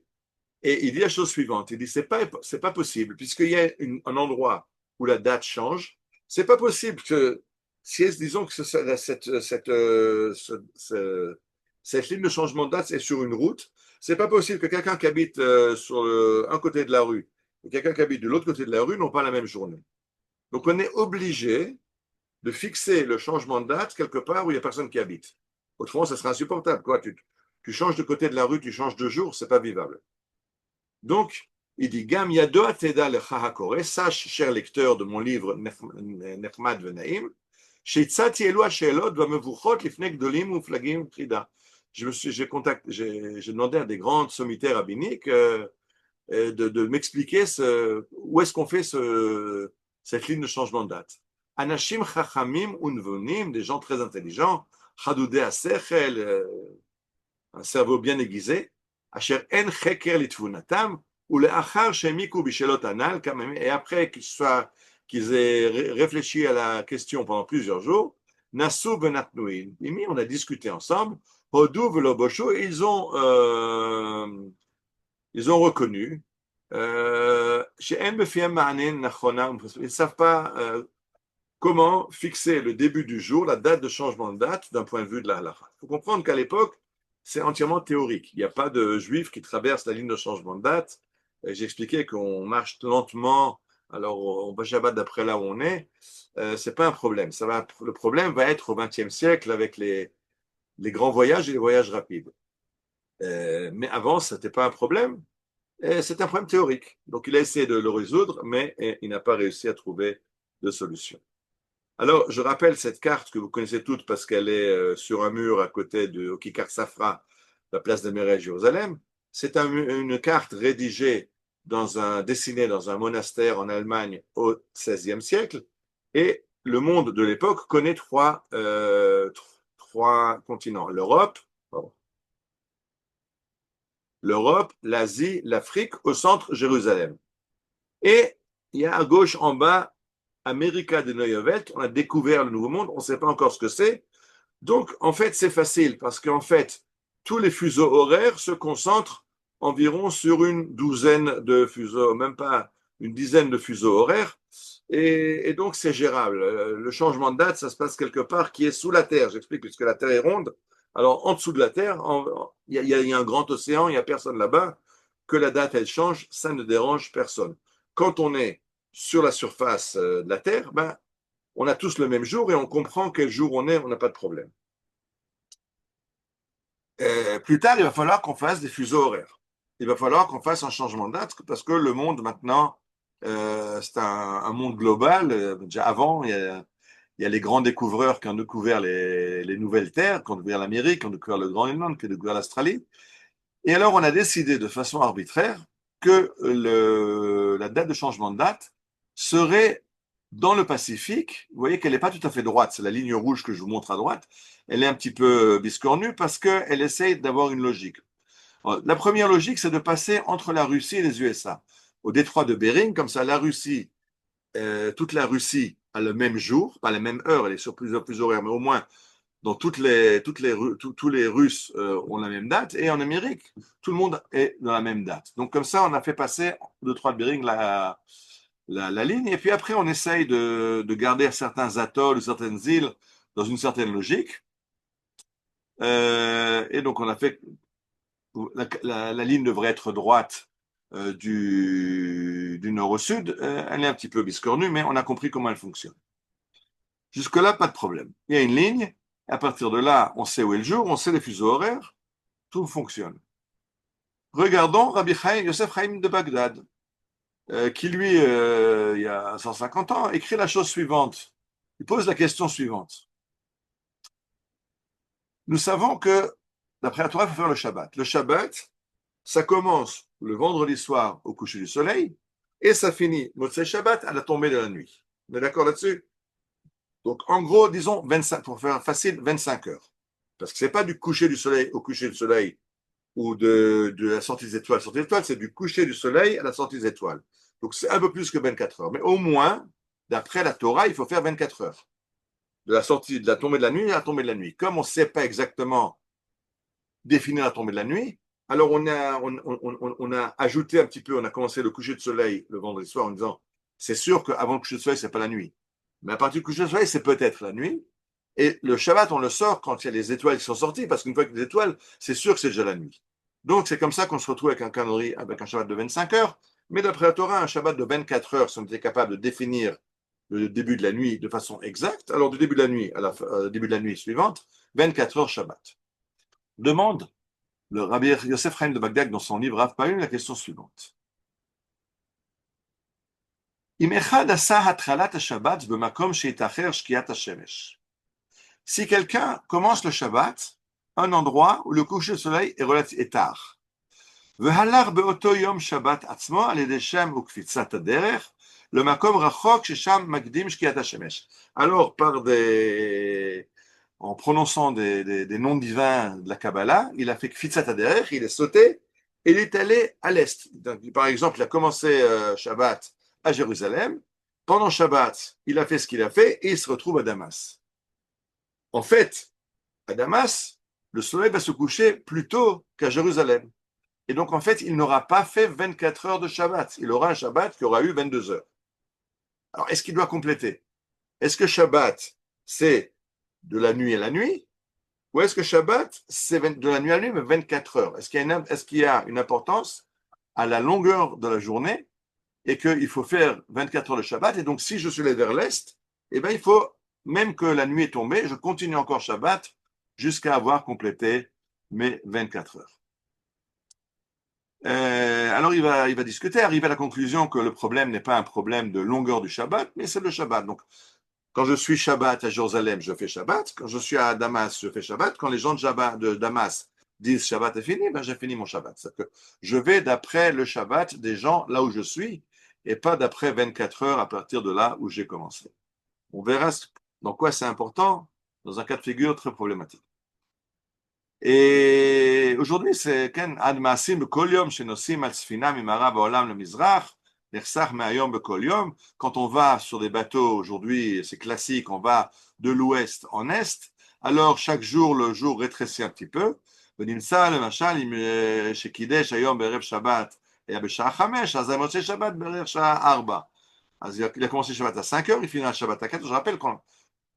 et il dit la chose suivante, il dit c'est pas possible, puisqu'il y a un endroit où la date change, c'est pas possible que, disons que cette ligne de changement de date est sur une route, c'est pas possible que quelqu'un qui habite sur un côté de la rue et quelqu'un qui habite de l'autre côté de la rue n'ont pas la même journée. Donc on est obligé de fixer le changement de date quelque part où il n'y a personne qui habite. Autrement, ça serait insupportable. Quoi, tu changes de côté de la rue, tu changes de jour, c'est pas vivable. Donc, il dit Gam yado ateda lecha hakore, sache, cher lecteur de mon livre Nechmad Venaim, she'itzati elu hasheelot vamevuchot lifnei gdolim uflagim trida. J'ai demandé à des grandes sommitaires rabbiniques de m'expliquer où est-ce qu'on fait cette ligne de changement de date. Anashim chachamim unvonim, des gens très intelligents, chadoudé asechel, un cerveau bien aiguisé, asher en cheker litvunatam, ou leachar shemiku bishelot anal, et après qu'ils aient réfléchi à la question pendant plusieurs jours, Nasu venatnuin. Imi, on a discuté ensemble. Hodou velobosho, ils ont reconnu. Chez MBFM Ma'anin Nachona, ils ne savent pas comment fixer le début du jour, la date de changement de date d'un point de vue de la halakha. Il faut comprendre qu'à l'époque, c'est entièrement théorique. Il n'y a pas de juif qui traverse la ligne de changement de date. J'expliquais qu'on marche lentement, alors on va Shabbat d'après là où on est. C'est pas un problème. Le problème va être au XXe siècle avec les grands voyages et les voyages rapides. Mais avant, ce n'était pas un problème. C'est un problème théorique. Donc il a essayé de le résoudre, mais il n'a pas réussi à trouver de solution. Alors, je rappelle cette carte que vous connaissez toutes parce qu'elle est sur un mur à côté de Kikar Safra, la place de Mérès, Jérusalem. C'est une carte rédigée dessinée dans un monastère en Allemagne au XVIe siècle. Et le monde de l'époque connaît trois continents. L'Europe, l'Asie, l'Afrique, au centre, Jérusalem. Et il y a à gauche, en bas, America de Neuewelt, on a découvert le Nouveau Monde, on ne sait pas encore ce que c'est. Donc, en fait, c'est facile parce qu'en fait, tous les fuseaux horaires se concentrent environ sur une douzaine de fuseaux, même pas une dizaine de fuseaux horaires. Et donc, c'est gérable. Le changement de date, ça se passe quelque part qui est sous la Terre. J'explique, puisque la Terre est ronde. Alors, en dessous de la Terre, il y a un grand océan, il n'y a personne là-bas. Que la date, elle change, ça ne dérange personne. Quand on est sur la surface de la Terre, on a tous le même jour et on comprend quel jour on est, on n'a pas de problème. Plus tard, il va falloir qu'on fasse des fuseaux horaires. Il va falloir qu'on fasse un changement de date parce que le monde maintenant, c'est un monde global. Déjà avant, il y a les grands découvreurs qui ont découvert les nouvelles terres, qui ont découvert l'Amérique, qui ont découvert le Groenland, qui ont découvert l'Australie. Et alors, on a décidé de façon arbitraire que la date de changement de date serait dans le Pacifique. Vous voyez qu'elle n'est pas tout à fait droite, c'est la ligne rouge que je vous montre à droite. Elle est un petit peu biscornue parce qu'elle essaye d'avoir une logique. La première logique, c'est de passer entre la Russie et les USA. Au détroit de Bering, comme ça, toute la Russie a le même jour, pas la même heure, elle est sur plusieurs horaires, mais au moins tous les Russes ont la même date, et en Amérique, tout le monde est dans la même date. Donc comme ça, on a fait passer au détroit de Bering la ligne, et puis après, on essaye de garder certains atolls ou certaines îles dans une certaine logique. Et donc, on a fait la ligne devrait être droite du nord au sud. Elle est un petit peu biscornue, mais on a compris comment elle fonctionne. Jusque-là, pas de problème. Il y a une ligne, et à partir de là, on sait où est le jour, on sait les fuseaux horaires, tout fonctionne. Regardons Rabbi Yosef Chaim de Bagdad, qui lui, il y a 150 ans, écrit la chose suivante. Il pose la question suivante. Nous savons que, d'après la Torah, il faut faire le Shabbat. Le Shabbat, ça commence le vendredi soir au coucher du soleil, et ça finit, Motzei Shabbat, à la tombée de la nuit. On est d'accord là-dessus? Donc, en gros, disons, 25, pour faire facile, 25 heures. Parce que ce n'est pas du coucher du soleil au coucher du soleil ou de la sortie des étoiles. La sortie des étoiles, c'est du coucher du soleil à la sortie des étoiles. Donc, c'est un peu plus que 24 heures. Mais au moins, d'après la Torah, il faut faire 24 heures. De la tombée de la nuit à la tombée de la nuit. Comme on ne sait pas exactement définir la tombée de la nuit, alors on a ajouté un petit peu, on a commencé le coucher de soleil le vendredi soir en disant, c'est sûr qu'avant le coucher de soleil, ce n'est pas la nuit. Mais à partir du coucher du soleil, c'est peut-être la nuit. Et le Shabbat, on le sort quand il y a les étoiles qui sont sorties, parce qu'une fois qu'il y a les étoiles, c'est sûr que c'est déjà la nuit. Donc, c'est comme ça qu'on se retrouve avec un calendrier, avec un Shabbat de 25 heures. Mais d'après la Torah, un Shabbat de 24 heures, si on était capable de définir le début de la nuit de façon exacte, alors du début de la nuit à début de la nuit suivante, 24 heures Shabbat. Demande le Rabbi Yosef Chaim de Bagdad dans son livre Rav Pa'ul la question suivante. Si quelqu'un commence le Shabbat à un endroit où le coucher du soleil est relativement tard, alors en prononçant des noms divins de la Kabbalah, il a fait Kfitzat Haderech, il est sauté et il est allé à l'est. Donc, par exemple, il a commencé Shabbat à Jérusalem. Pendant Shabbat, il a fait ce qu'il a fait et il se retrouve à Damas. En fait, à Damas, le soleil va se coucher plus tôt qu'à Jérusalem. Et donc, en fait, il n'aura pas fait 24 heures de Shabbat. Il aura un Shabbat qui aura eu 22 heures. Alors, est-ce qu'il doit compléter? Est-ce que Shabbat, c'est de la nuit à la nuit? Ou est-ce que Shabbat, c'est de la nuit à la nuit, mais 24 heures? Est-ce qu'il y a une importance à la longueur de la journée et qu'il faut faire 24 heures de Shabbat? Et donc, si je suis allé vers l'Est, eh bien, il faut, même que la nuit est tombée, je continue encore Shabbat jusqu'à avoir complété mes 24 heures. Alors il va discuter, arriver à la conclusion que le problème n'est pas un problème de longueur du Shabbat, mais c'est le Shabbat. Donc, quand je suis Shabbat à Jérusalem, je fais Shabbat. Quand je suis à Damas, je fais Shabbat. Quand les gens de Damas disent Shabbat est fini, ben j'ai fini mon Shabbat. C'est-à-dire que je vais d'après le Shabbat des gens là où je suis et pas d'après 24 heures à partir de là où j'ai commencé. On verra dans quoi c'est important dans un cas de figure très problématique. Et aujourd'hui, c'est Ad Maasim B'Kol Yom Shenosim Al Sfina Mimara Ba'olam LeMizrach Nechsach Me'ayom B'Kol Yom. Quand on va sur des bateaux aujourd'hui, c'est classique, on va de l'ouest en est. Alors chaque jour, le jour rétrécit un petit peu. ונמצא למשל אם שקידש היום בערב שבת היה בשעה 5, אז היה מוצא שבת בערב שעה 4. אז il a commencé Shabbat à 5 heures, il finit le Shabbat à 4. Je rappelle qu'on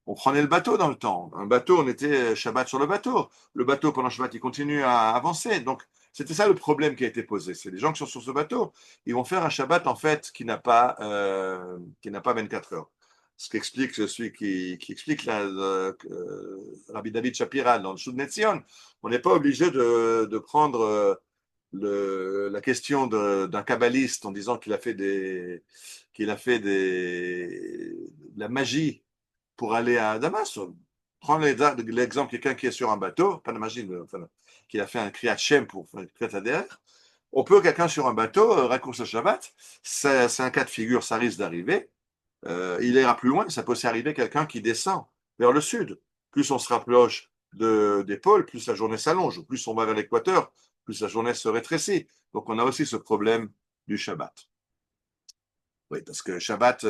on prenait le bateau dans le temps. Un bateau, on était Shabbat sur le bateau. Le bateau, pendant Shabbat, il continue à avancer. Donc, c'était ça le problème qui a été posé. C'est les gens qui sont sur ce bateau, ils vont faire un Shabbat, en fait, qui n'a pas 24 heures. Ce qu'explique celui qui explique là, Rabbi David Shapira dans le Shud Netzion. On n'est pas obligé de prendre la question d'un kabbaliste en disant qu'il a fait de la magie pour aller à Damas. Prends l'exemple de quelqu'un qui est sur un bateau, pas de magie, qui a fait un Kriyat Shem pour faire un Kriyat Haderech. On peut, quelqu'un sur un bateau, raccourcir le Shabbat, c'est un cas de figure, ça risque d'arriver. Il ira plus loin, ça peut aussi arriver quelqu'un qui descend vers le sud. Plus on se rapproche des pôles, plus la journée s'allonge. Plus on va vers l'équateur, plus la journée se rétrécit. Donc on a aussi ce problème du Shabbat. Oui, parce que Shabbat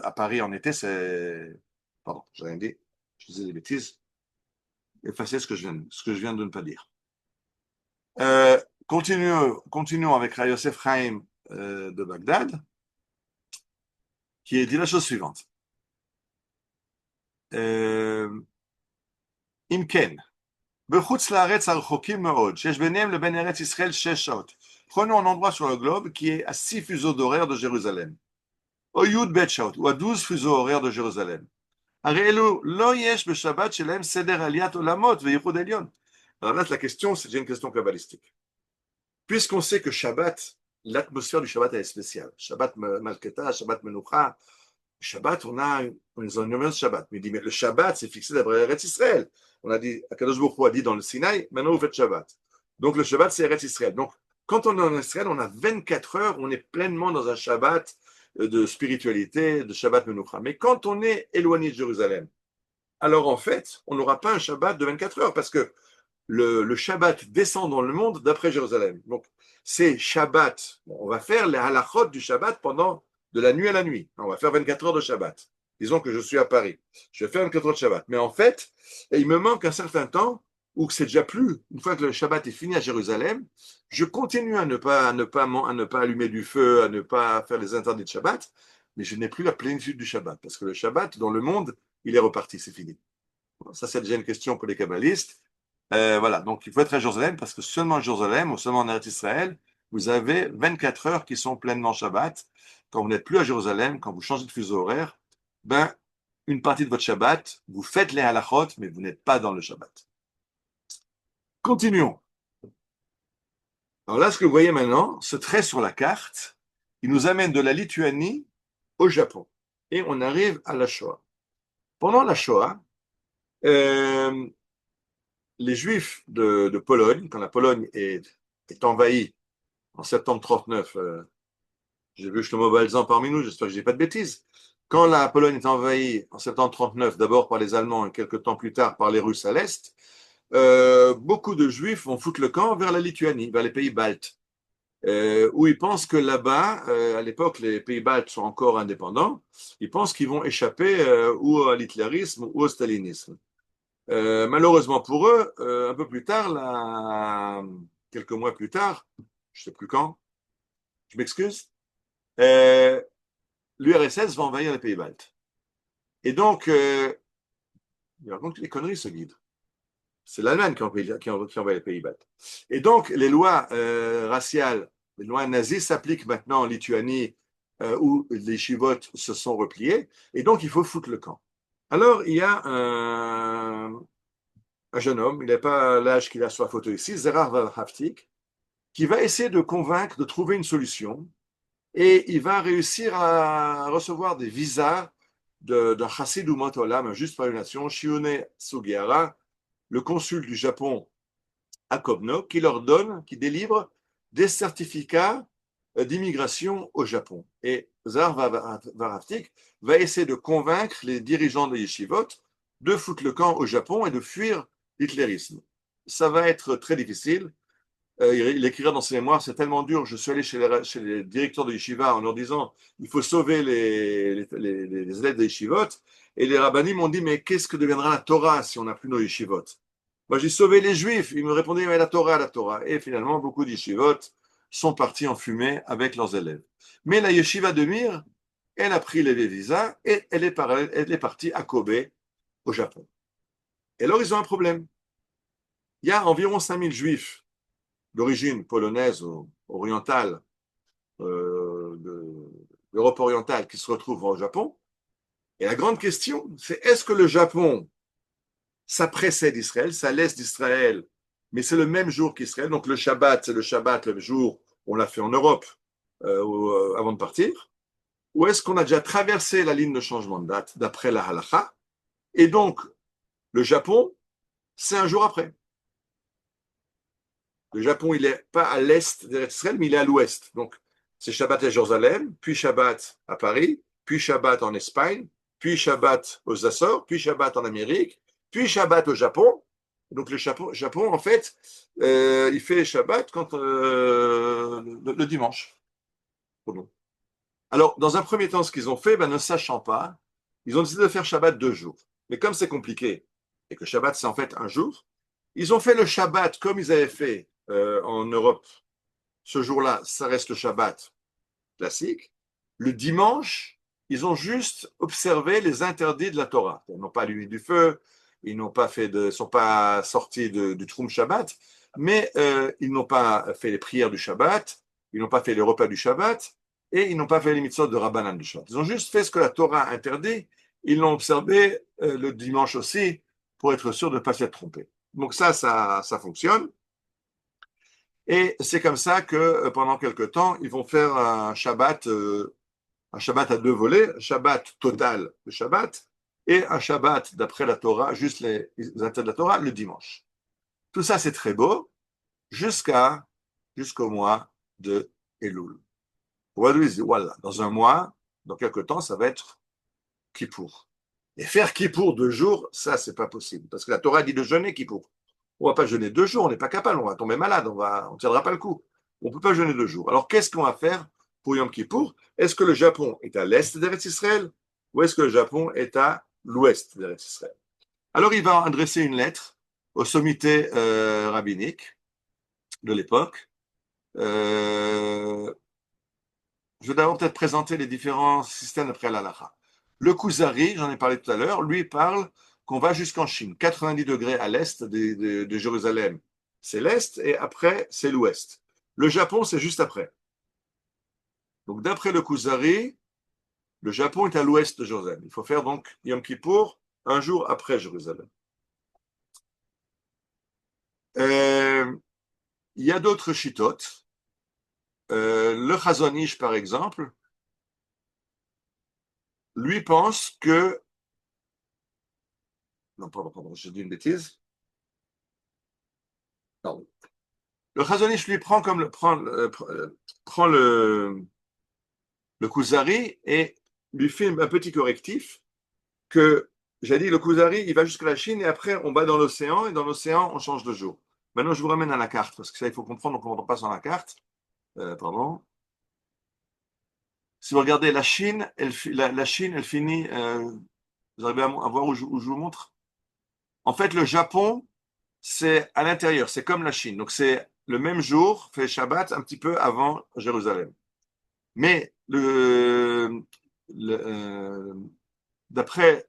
à Paris en été, c'est... Pardon, j'ai rien dit, je disais des bêtises. Effacez ce que je viens de ne pas dire. Continuons avec Rabbi Yosef Chaim de Bagdad, qui dit la chose suivante. Imken, בחוץ לארץ הרחוקים מאוד, שיש ביניהם לבין ארץ ישראל 6 שעות. Prenons un endroit sur le globe qui est à 6 fuseaux d'horaire de Jérusalem. או י' ב' שעות, ou à 12 fuseaux horaires de Jérusalem. הרי אלו לא יש בשבת שלהם סדר עליית עולמות וייחוד עליון. Alors là, la question, c'est une question kabbalistique. Puisqu'on sait que Shabbat, l'atmosphère du Shabbat est spéciale. Shabbat Malketa, Shabbat Menucha. Shabbat, on a une nommé Shabbat. Mais il dit, mais le Shabbat, c'est fixé d'après Eretz Israël. On a dit, Akadosh Baruch Hu a dit dans le Sinaï, maintenant vous faites Shabbat. Donc le Shabbat, c'est Eretz Israël. Donc quand on est en Israël, on a 24 heures, on est pleinement dans un Shabbat de spiritualité, de Shabbat Menucha. Mais quand on est éloigné de Jérusalem, alors en fait, on n'aura pas un Shabbat de 24 heures parce que le Shabbat descend dans le monde d'après Jérusalem. Donc, c'est Shabbat. Bon, on va faire les halachot du Shabbat pendant de la nuit à la nuit. On va faire 24 heures de Shabbat. Disons que je suis à Paris. Je vais faire 24 heures de Shabbat. Mais en fait, il me manque un certain temps où c'est déjà plus. Une fois que le Shabbat est fini à Jérusalem, je continue à ne pas allumer du feu, à ne pas faire les interdits de Shabbat, mais je n'ai plus la plénitude du Shabbat. Parce que le Shabbat, dans le monde, il est reparti, c'est fini. Bon, ça, c'est déjà une question pour les kabbalistes. Voilà, donc il faut être à Jérusalem parce que seulement à Jérusalem ou seulement en Eretz Israël, vous avez 24 heures qui sont pleinement Shabbat. Quand vous n'êtes plus à Jérusalem, quand vous changez de fuseau horaire, ben, une partie de votre Shabbat, vous faites les halachot, mais vous n'êtes pas dans le Shabbat. Continuons. Alors là, ce que vous voyez maintenant, ce trait sur la carte, il nous amène de la Lituanie au Japon. Et on arrive à la Shoah. Pendant la Shoah, les Juifs de Pologne, quand la Pologne est envahie en septembre 39, j'ai vu Shlomo Balzan parmi nous, j'espère que je ne dis pas de bêtises. Quand la Pologne est envahie en septembre 39, d'abord par les Allemands et quelques temps plus tard par les Russes à l'Est, beaucoup de Juifs vont foutre le camp vers la Lituanie, vers les pays baltes, où ils pensent que là-bas, à l'époque, les pays baltes sont encore indépendants, ils pensent qu'ils vont échapper ou à l'hitlérisme ou au stalinisme. Malheureusement pour eux, un peu plus tard, quelques mois plus tard, je ne sais plus quand, je m'excuse, l'URSS va envahir les pays baltes. Et donc, il raconte les conneries, ce guide. C'est l'Allemagne qui envahit les pays baltes. Et donc, les lois raciales, les lois nazies s'appliquent maintenant en Lituanie, où les chivotes se sont repliés. Et donc, il faut foutre le camp. Alors, il y a un jeune homme, il n'est pas l'âge qu'il a sur la photo ici, Zerach Haftik, qui va essayer de convaincre, de trouver une solution. Et il va réussir à recevoir des visas d'un chassid Umot Olam, un juste par une nation, Shione Sugihara, le consul du Japon à Kobno, qui délivre des certificats d'immigration au Japon. Et Zar Varaftik va essayer de convaincre les dirigeants de yeshivot de foutre le camp au Japon et de fuir l'hitlérisme. Ça va être très difficile. Il écrira dans ses mémoires, c'est tellement dur, je suis allé chez les directeurs de yeshiva en leur disant, il faut sauver les élèves de yeshivot, et les rabbinim m'ont dit, mais qu'est-ce que deviendra la Torah si on n'a plus nos yeshivot? Moi, j'ai sauvé les juifs, ils me répondaient, mais la Torah, la Torah. Et finalement, beaucoup de yeshivot sont partis en fumée avec leurs élèves. Mais la yeshiva de Mir, elle a pris les visas et elle est partie à Kobe, au Japon. Et alors, ils ont un problème. Il y a environ 5000 juifs d'origine polonaise ou orientale, d'Europe orientale, qui se retrouvent au Japon. Et la grande question, c'est est-ce que le Japon, ça précède Israël, ça laisse d'Israël, mais c'est le même jour qu'Israël. Donc le Shabbat, c'est le Shabbat, le jour où on l'a fait en Europe avant de partir. Ou est-ce qu'on a déjà traversé la ligne de changement de date d'après la halakha? Et donc, le Japon, c'est un jour après. Le Japon, il n'est pas à l'est d'Israël, mais il est à l'ouest. Donc, c'est Shabbat à Jérusalem, puis Shabbat à Paris, puis Shabbat en Espagne, puis Shabbat aux Açores, puis Shabbat en Amérique, puis Shabbat au Japon. Donc, le Japon en fait, il fait Shabbat le dimanche. Alors, dans un premier temps, ce qu'ils ont fait, ne sachant pas, ils ont décidé de faire Shabbat 2 jours. Mais comme c'est compliqué, et que Shabbat, c'est en fait un jour, ils ont fait le Shabbat comme ils avaient fait en Europe. Ce jour-là, ça reste le Shabbat classique. Le dimanche, ils ont juste observé les interdits de la Torah. Ils n'ont pas allumé du feu, ils n'ont pas sont pas sortis du Troum Shabbat, mais ils n'ont pas fait les prières du Shabbat, ils n'ont pas fait les repas du Shabbat, et ils n'ont pas fait les mitzvot de Rabbanan du Shabbat. Ils ont juste fait ce que la Torah interdit, ils l'ont observé le dimanche aussi, pour être sûr de ne pas s'être trompé. Donc ça fonctionne. Et c'est comme ça que pendant quelque temps, ils vont faire un Shabbat à 2 volets, un Shabbat total, le Shabbat, et un Shabbat d'après la Torah, juste les interdits de la Torah, le dimanche. Tout ça, c'est très beau, jusqu'au mois de Elul. Voilà, dans un mois, dans quelques temps, ça va être Kippour. Et faire Kippour 2 jours, ça, c'est pas possible. Parce que la Torah dit de jeûner Kippour. On ne va pas jeûner 2 jours, on n'est pas capable, on va tomber malade, on ne tiendra pas le coup. On ne peut pas jeûner 2 jours. Alors, qu'est-ce qu'on va faire pour Yom Kippour? Est-ce que le Japon est à l'est d'Eretz Israël ou est-ce que le Japon est à l'ouest d'Eretz Israël? Alors, il va adresser une lettre aux sommités rabbiniques de l'époque. Je vais d'abord peut-être présenter les différents systèmes d'après l'Halacha. Le Kuzari, j'en ai parlé tout à l'heure, lui parle qu'on va jusqu'en Chine, 90 degrés à l'est de Jérusalem, c'est l'est, et après, c'est l'ouest. Le Japon, c'est juste après. Donc, d'après le Kuzari, le Japon est à l'ouest de Jérusalem. Il faut faire donc Yom Kippour un jour après Jérusalem. Il y a d'autres chitotes. Le Chazon Ish, par exemple, lui pense que... Non, pardon, j'ai dit une bêtise. Pardon. Le Chazon Ish, lui, prend le Kuzari et lui fait un petit correctif que, j'ai dit, le Kuzari, il va jusqu'à la Chine et après, on va dans l'océan et dans l'océan, on change de jour. Maintenant, je vous ramène à la carte parce que ça, il faut comprendre comment on passe dans la carte. Pardon. Si vous regardez la Chine, la Chine, elle finit. Vous arrivez à voir où je vous montre? En fait, le Japon, c'est à l'intérieur, c'est comme la Chine. Donc, c'est le même jour, fait Shabbat, un petit peu avant Jérusalem. Mais d'après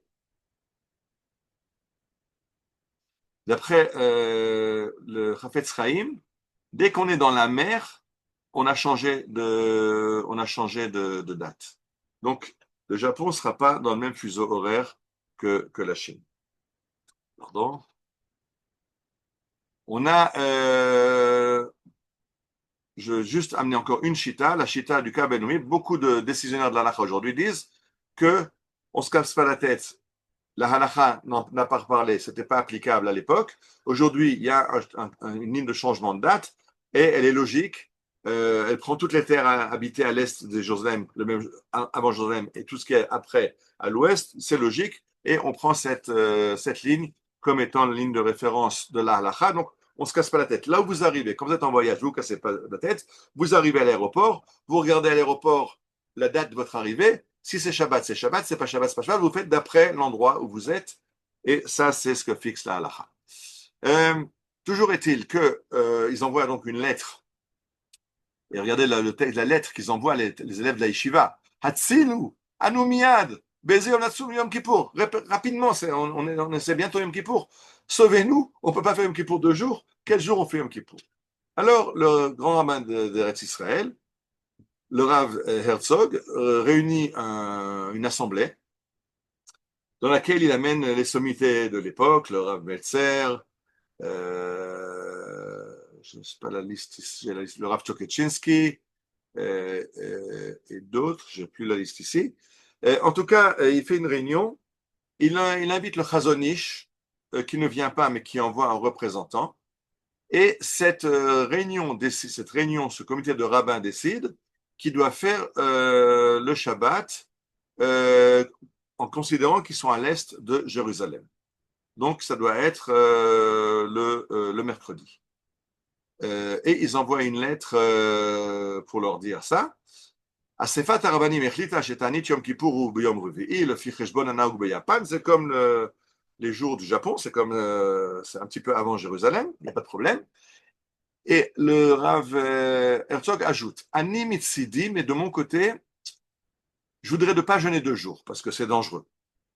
le Chafetz Chaim, dès qu'on est dans la mer, on a changé de date. Donc, le Japon ne sera pas dans le même fuseau horaire que la Chine. Pardon. On a, je veux juste amener encore une chita, la chita du Kabenoui. Beaucoup de décisionnaires de la halakha aujourd'hui disent que on se casse pas la tête. La halakha n'a pas parlé, c'était pas applicable à l'époque. Aujourd'hui, il y a une ligne de changement de date et elle est logique. Elle prend toutes les terres habitées à l'est de Jérusalem, avant Jérusalem, et tout ce qui est après à l'ouest, c'est logique. Et on prend cette ligne comme étant la ligne de référence de la halakha. Donc, on ne se casse pas la tête. Là où vous arrivez, quand vous êtes en voyage, vous ne vous cassez pas la tête, vous arrivez à l'aéroport, vous regardez à l'aéroport la date de votre arrivée. Si c'est Shabbat, c'est Shabbat. C'est pas Shabbat, c'est pas Shabbat. Vous faites d'après l'endroit où vous êtes. Et ça, c'est ce que fixe la halakha. Toujours est-il qu'ils envoient donc une lettre. Et regardez le texte, la lettre qu'ils envoient les élèves de la yeshiva. Hatzilu, Anumiad, Beze Onatsum Yom Kippour. Rapidement, c'est bientôt Yom Kippour. Sauvez-nous, on ne peut pas faire Yom Kippour 2 jours. Quel jour on fait Yom Kippour? Alors, le grand rabbin d'Eretz Israël, le Rav Herzog, réunit une assemblée dans laquelle il amène les sommités de l'époque, le Rav Meltzer, je ne sais pas la liste ici, j'ai la liste, le Rav Tchoketchinsky et d'autres, je n'ai plus la liste ici. En tout cas, il fait une réunion, il invite le Chazon Ish, qui ne vient pas mais qui envoie un représentant, et cette réunion, ce comité de rabbins décide qu'il doit faire le Shabbat en considérant qu'ils sont à l'est de Jérusalem. Donc, ça doit être le mercredi. Et ils envoient une lettre pour leur dire ça. Asefat Arabanim Echlita Shetanit Yom Kippur ou B'Yom Revi'i, le Fi Cheshbon Hanaoug Beyapan, c'est comme les jours du Japon, c'est un petit peu avant Jérusalem, il n'y a pas de problème. Et le Rav Herzog ajoute Ani Mitzidi, mais de mon côté, je voudrais ne pas jeûner 2 jours parce que c'est dangereux.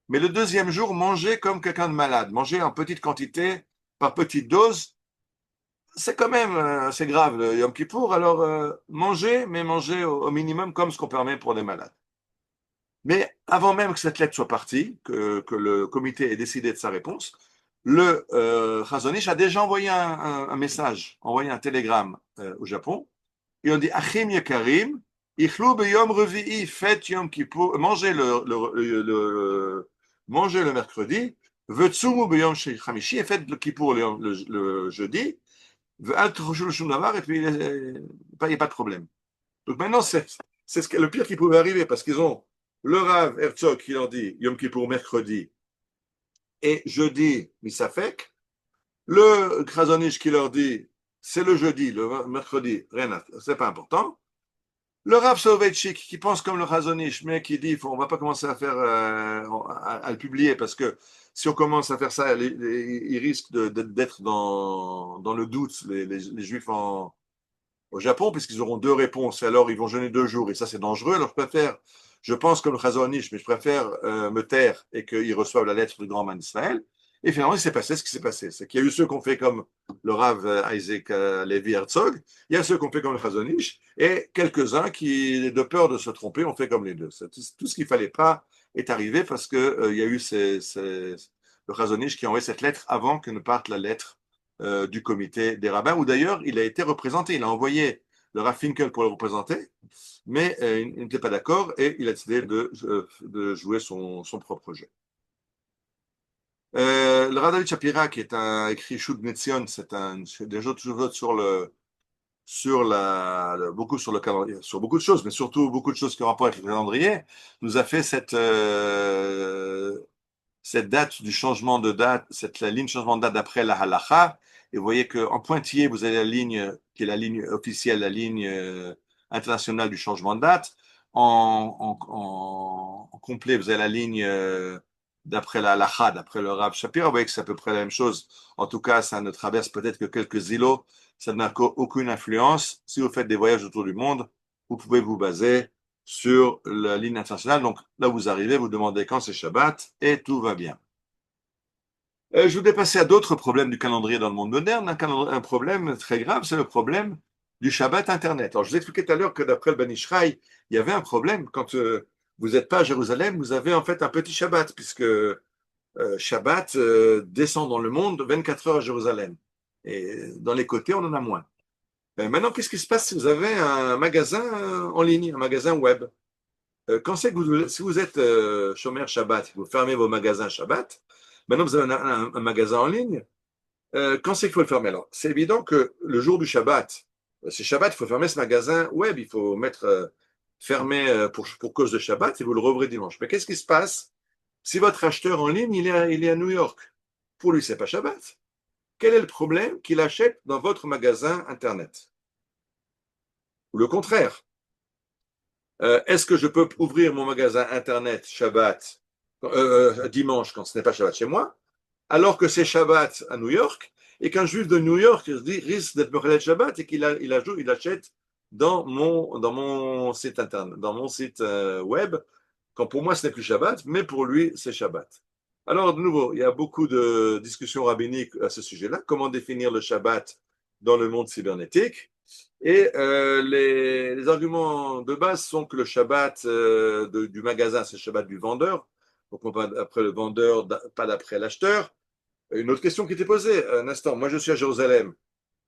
Mais le deuxième jour, manger comme quelqu'un de malade, manger en petite quantité, par petite dose, c'est quand même c'est grave le Yom Kippour. Alors manger, mais manger au minimum comme ce qu'on permet pour les malades. Mais avant même que cette lettre soit partie, que le comité ait décidé de sa réponse, le Chazon Ish a déjà envoyé un message, envoyé un télégramme au Japon. Et on dit Achim Yekarim, Ichlou Beyom Revi'i, faites Yom Kippour, mangez le mercredi, Vetsumu Beyom Chamishi, et faites le Kippour le jeudi, et puis il n'y a pas de problème. Donc maintenant, c'est le pire qui pouvait arriver, parce qu'ils ont le Rav Herzog qui leur dit Yom Kippour mercredi et jeudi Misafek, le Chazon Ish qui leur dit c'est le jeudi, le mercredi, rien, c'est pas important. Le Rav Soloveitchik qui pense comme le Chazon Ish, mais qui dit on va pas commencer à faire à le publier parce que si on commence à faire ça, il risque d'être dans le doute les Juifs au Japon, puisqu'ils auront 2 réponses, et alors ils vont jeûner 2 jours, et ça c'est dangereux. Alors je pense comme le Chazon Ish, mais je préfère me taire et qu'ils reçoivent la lettre du grand man d'Israël. Et finalement, il s'est passé ce qui s'est passé. C'est qu'il y a eu ceux qui ont fait comme le Rav Isaac Levi Herzog, il y a ceux qui ont fait comme le Chazon Ish, et quelques-uns qui, de peur de se tromper, ont fait comme les deux. Tout ce qu'il ne fallait pas est arrivé parce qu'il y a eu le Chazon Ish qui a envoyé cette lettre avant que ne parte la lettre du comité des rabbins, où d'ailleurs il a été représenté. Il a envoyé le Rav Finkel pour le représenter, mais il n'était pas d'accord et il a décidé de jouer son propre jeu. Le Rav David Shapira, qui est écrit Shud Netzion, c'est des jeux beaucoup sur le calendrier, sur beaucoup de choses, mais surtout beaucoup de choses qui ont rapport avec le calendrier, nous a fait cette date du changement de date, la ligne de changement de date d'après la halakha. Et vous voyez qu'en pointillé, vous avez la ligne qui est la ligne officielle, la ligne internationale du changement de date. En complet, vous avez la ligne d'après la halakha, d'après le Rav Shapira, vous voyez que c'est à peu près la même chose. En tout cas, ça ne traverse peut-être que quelques îlots, ça n'a aucune influence. Si vous faites des voyages autour du monde, vous pouvez vous baser sur la ligne internationale. Donc là, vous arrivez, vous demandez quand c'est Shabbat et tout va bien. Je voudrais passer à d'autres problèmes du calendrier dans le monde moderne. Un problème très grave, c'est le problème du Shabbat Internet. Alors, je vous expliquais tout à l'heure que d'après le Ben Ishraï, il y avait un problème. Quand vous n'êtes pas à Jérusalem, vous avez en fait un petit Shabbat, puisque Shabbat descend dans le monde 24 heures à Jérusalem. Et dans les côtés, on en a moins. Maintenant, qu'est-ce qui se passe si vous avez un magasin en ligne, un magasin web? Quand c'est que si vous êtes chômeur Shabbat, vous fermez vos magasins Shabbat, maintenant vous avez un magasin en ligne, quand c'est qu'il faut le fermer? Alors, c'est évident que le jour du Shabbat, c'est Shabbat, il faut fermer ce magasin web, il faut mettre fermé pour cause de Shabbat et vous le rouvrez dimanche. Mais qu'est-ce qui se passe si votre acheteur en ligne, il est à New York? Pour lui, c'est pas Shabbat. Quel est le problème qu'il achète dans votre magasin Internet? Ou le contraire? Est-ce que je peux ouvrir mon magasin Internet Shabbat dimanche quand ce n'est pas Shabbat chez moi, alors que c'est Shabbat à New York, et qu'un juif de New York risque d'être Mechalel Shabbat et qu'il achète dans mon site internet, dans mon site web, quand pour moi ce n'est plus Shabbat, mais pour lui c'est Shabbat. Alors de nouveau, il y a beaucoup de discussions rabbiniques à ce sujet-là. Comment définir le Shabbat dans le monde cybernétique? Et les arguments de base sont que le Shabbat du magasin, c'est le Shabbat du vendeur. Donc on va d'après le vendeur, pas d'après l'acheteur. Une autre question qui était posée, un instant, moi je suis à Jérusalem,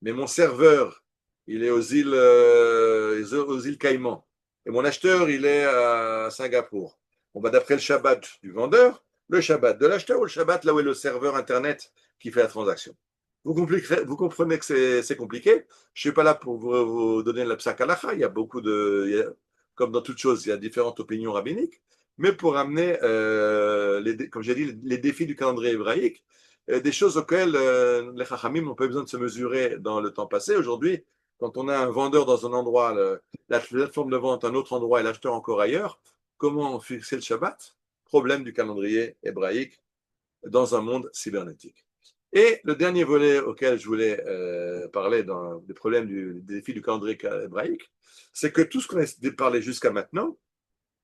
mais mon serveur, il est aux îles Caïmans, et mon acheteur, il est à Singapour. On va d'après le Shabbat du vendeur, le Shabbat de l'acheteur ou le Shabbat là où est le serveur Internet qui fait la transaction. Vous comprenez que c'est compliqué. Je ne suis pas là pour vous donner la psak halakha. Il y a beaucoup comme dans toute chose, il y a différentes opinions rabbiniques. Mais pour amener, comme j'ai dit, les défis du calendrier hébraïque, des choses auxquelles les chachamim n'ont pas besoin de se mesurer dans le temps passé. Aujourd'hui, quand on a un vendeur dans un endroit, la plateforme de vente à un autre endroit et l'acheteur encore ailleurs, comment fixer le Shabbat? Problème du calendrier hébraïque dans un monde cybernétique. Et le dernier volet auquel je voulais parler des problèmes des défis du calendrier hébraïque, c'est que tout ce qu'on a parlé jusqu'à maintenant,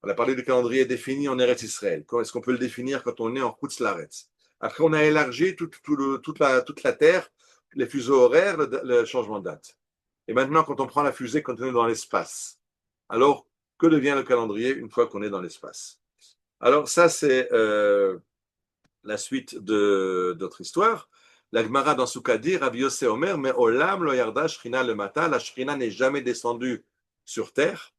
on a parlé du calendrier défini en Eretz Israël. Est-ce qu'on peut le définir quand on est en Chutz Laaretz? Après, on a élargi toute la Terre, les fuseaux horaires, le changement de date. Et maintenant, quand on prend la fusée, quand on est dans l'espace, alors que devient le calendrier une fois qu'on est dans l'espace? Alors ça, c'est la suite de notre histoire. La Gemara dans Souka dit, Rabbi Yossé Omer, mais Olam lo yarda Shrina le mata, la Shrina n'est jamais descendue sur terre.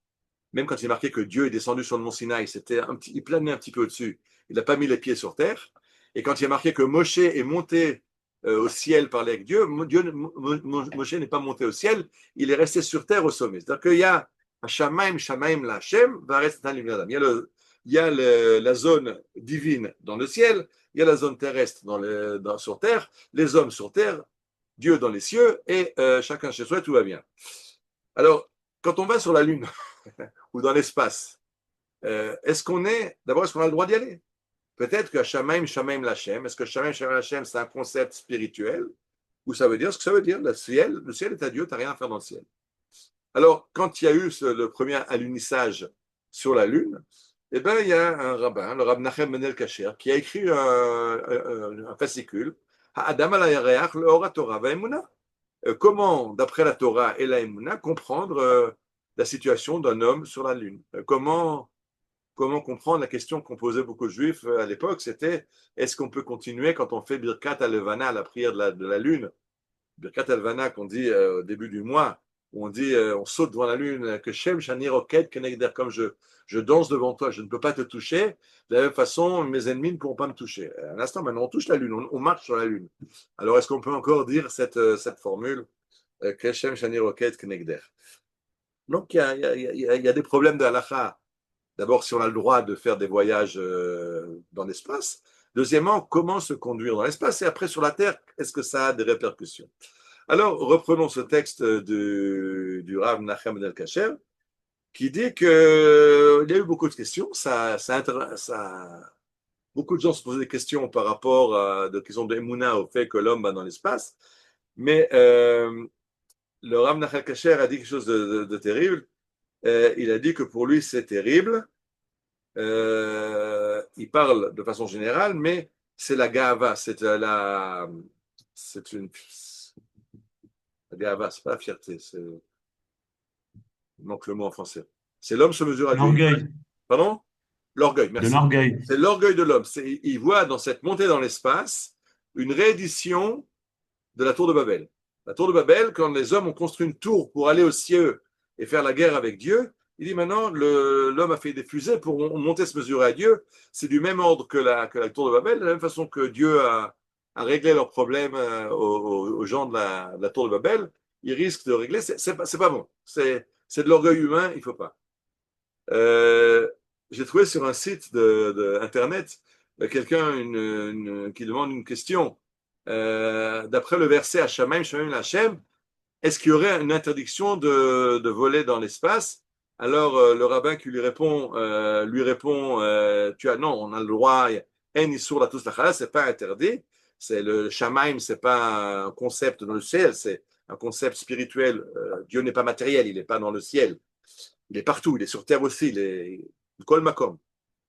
Même quand il est marqué que Dieu est descendu sur le mont Sinaï, il planait un petit peu au-dessus. Il n'a pas mis les pieds sur terre. Et quand il est marqué que Moshe est monté au ciel parler avec Dieu, Moshe n'est pas monté au ciel, il est resté sur terre au sommet. C'est-à-dire qu'il y a Shamaim, la Hashem, va rester un livre d'Adam. Il y a la zone divine dans le ciel, il y a la zone terrestre sur terre, les hommes sur terre, Dieu dans les cieux, et chacun chez soi, tout va bien. Alors, quand on va sur la Lune ou dans l'espace, est-ce qu'on a le droit d'y aller? Peut-être que Shamaim Lachem, est-ce que Shamaim Lachem, c'est un concept spirituel, ou ça veut dire ce que ça veut dire? Le ciel est à Dieu, tu n'as rien à faire dans le ciel. Alors, quand il y a eu le premier alunissage sur la Lune, eh bien, il y a un rabbin, le Rav Nachem Ben El-Kasher, qui a écrit un fascicule, Adam al-Yareach, le Ora Torah Va'emuna. Comment, d'après la Torah et la Emuna, comprendre la situation d'un homme sur la Lune? Comment comprendre la question qu'on posait beaucoup de juifs à l'époque, c'était est-ce qu'on peut continuer quand on fait Birkat al-Levana, la prière de la Lune? Birkat al-Levana qu'on dit au début du mois, où on dit on saute devant la Lune, que Shem Shani Roket Kenegder, comme je danse devant toi, je ne peux pas te toucher. De la même façon, mes ennemis ne pourront pas me toucher. À l'instant, maintenant, on touche la Lune, on marche sur la Lune. Alors, est-ce qu'on peut encore dire cette formule que Shem Shani Roket Kenegder? Donc, il y a des problèmes de halakha. D'abord, si on a le droit de faire des voyages dans l'espace. Deuxièmement, comment se conduire dans l'espace? Et après, sur la Terre, est-ce que ça a des répercussions? Alors, reprenons ce texte du Rav Nachem Ben El-Kasher, qui dit qu'il y a eu beaucoup de questions. Ça beaucoup de gens se posaient des questions par rapport à des questions d'Emouna au fait que l'homme va dans l'espace. Mais le Rav Nachal Kasher a dit quelque chose de terrible. Il a dit que pour lui, c'est terrible. Il parle de façon générale, mais c'est la gava, c'est une la gava, c'est pas la fierté, il manque le mot en français. C'est l'homme se mesure à Dieu. L'orgueil, Pardon? L'orgueil, de merci. l'orgueil. C'est l'orgueil de l'homme. Il voit dans cette montée dans l'espace une réédition de la tour de Babel. La tour de Babel, quand les hommes ont construit une tour pour aller aux cieux et faire la guerre avec Dieu, il dit maintenant, l'homme a fait des fusées pour monter se mesurer à Dieu. C'est du même ordre que la tour de Babel, de la même façon que Dieu a réglé leurs problèmes aux gens de la tour de Babel. Il risque de régler. C'est pas bon. C'est de l'orgueil humain, il ne faut pas. J'ai trouvé sur un site Internet quelqu'un qui demande une question. D'après le verset Hashamaim, Shamaim Hashem, est-ce qu'il y aurait une interdiction de voler dans l'espace? Alors le rabbin qui lui répond, non, on a le droit, En Isur la tous la c'est pas interdit. C'est le Shamaim, c'est pas un concept dans le ciel, c'est un concept spirituel. Dieu n'est pas matériel, il n'est pas dans le ciel. Il est partout, il est sur terre aussi, il est Kol Makom.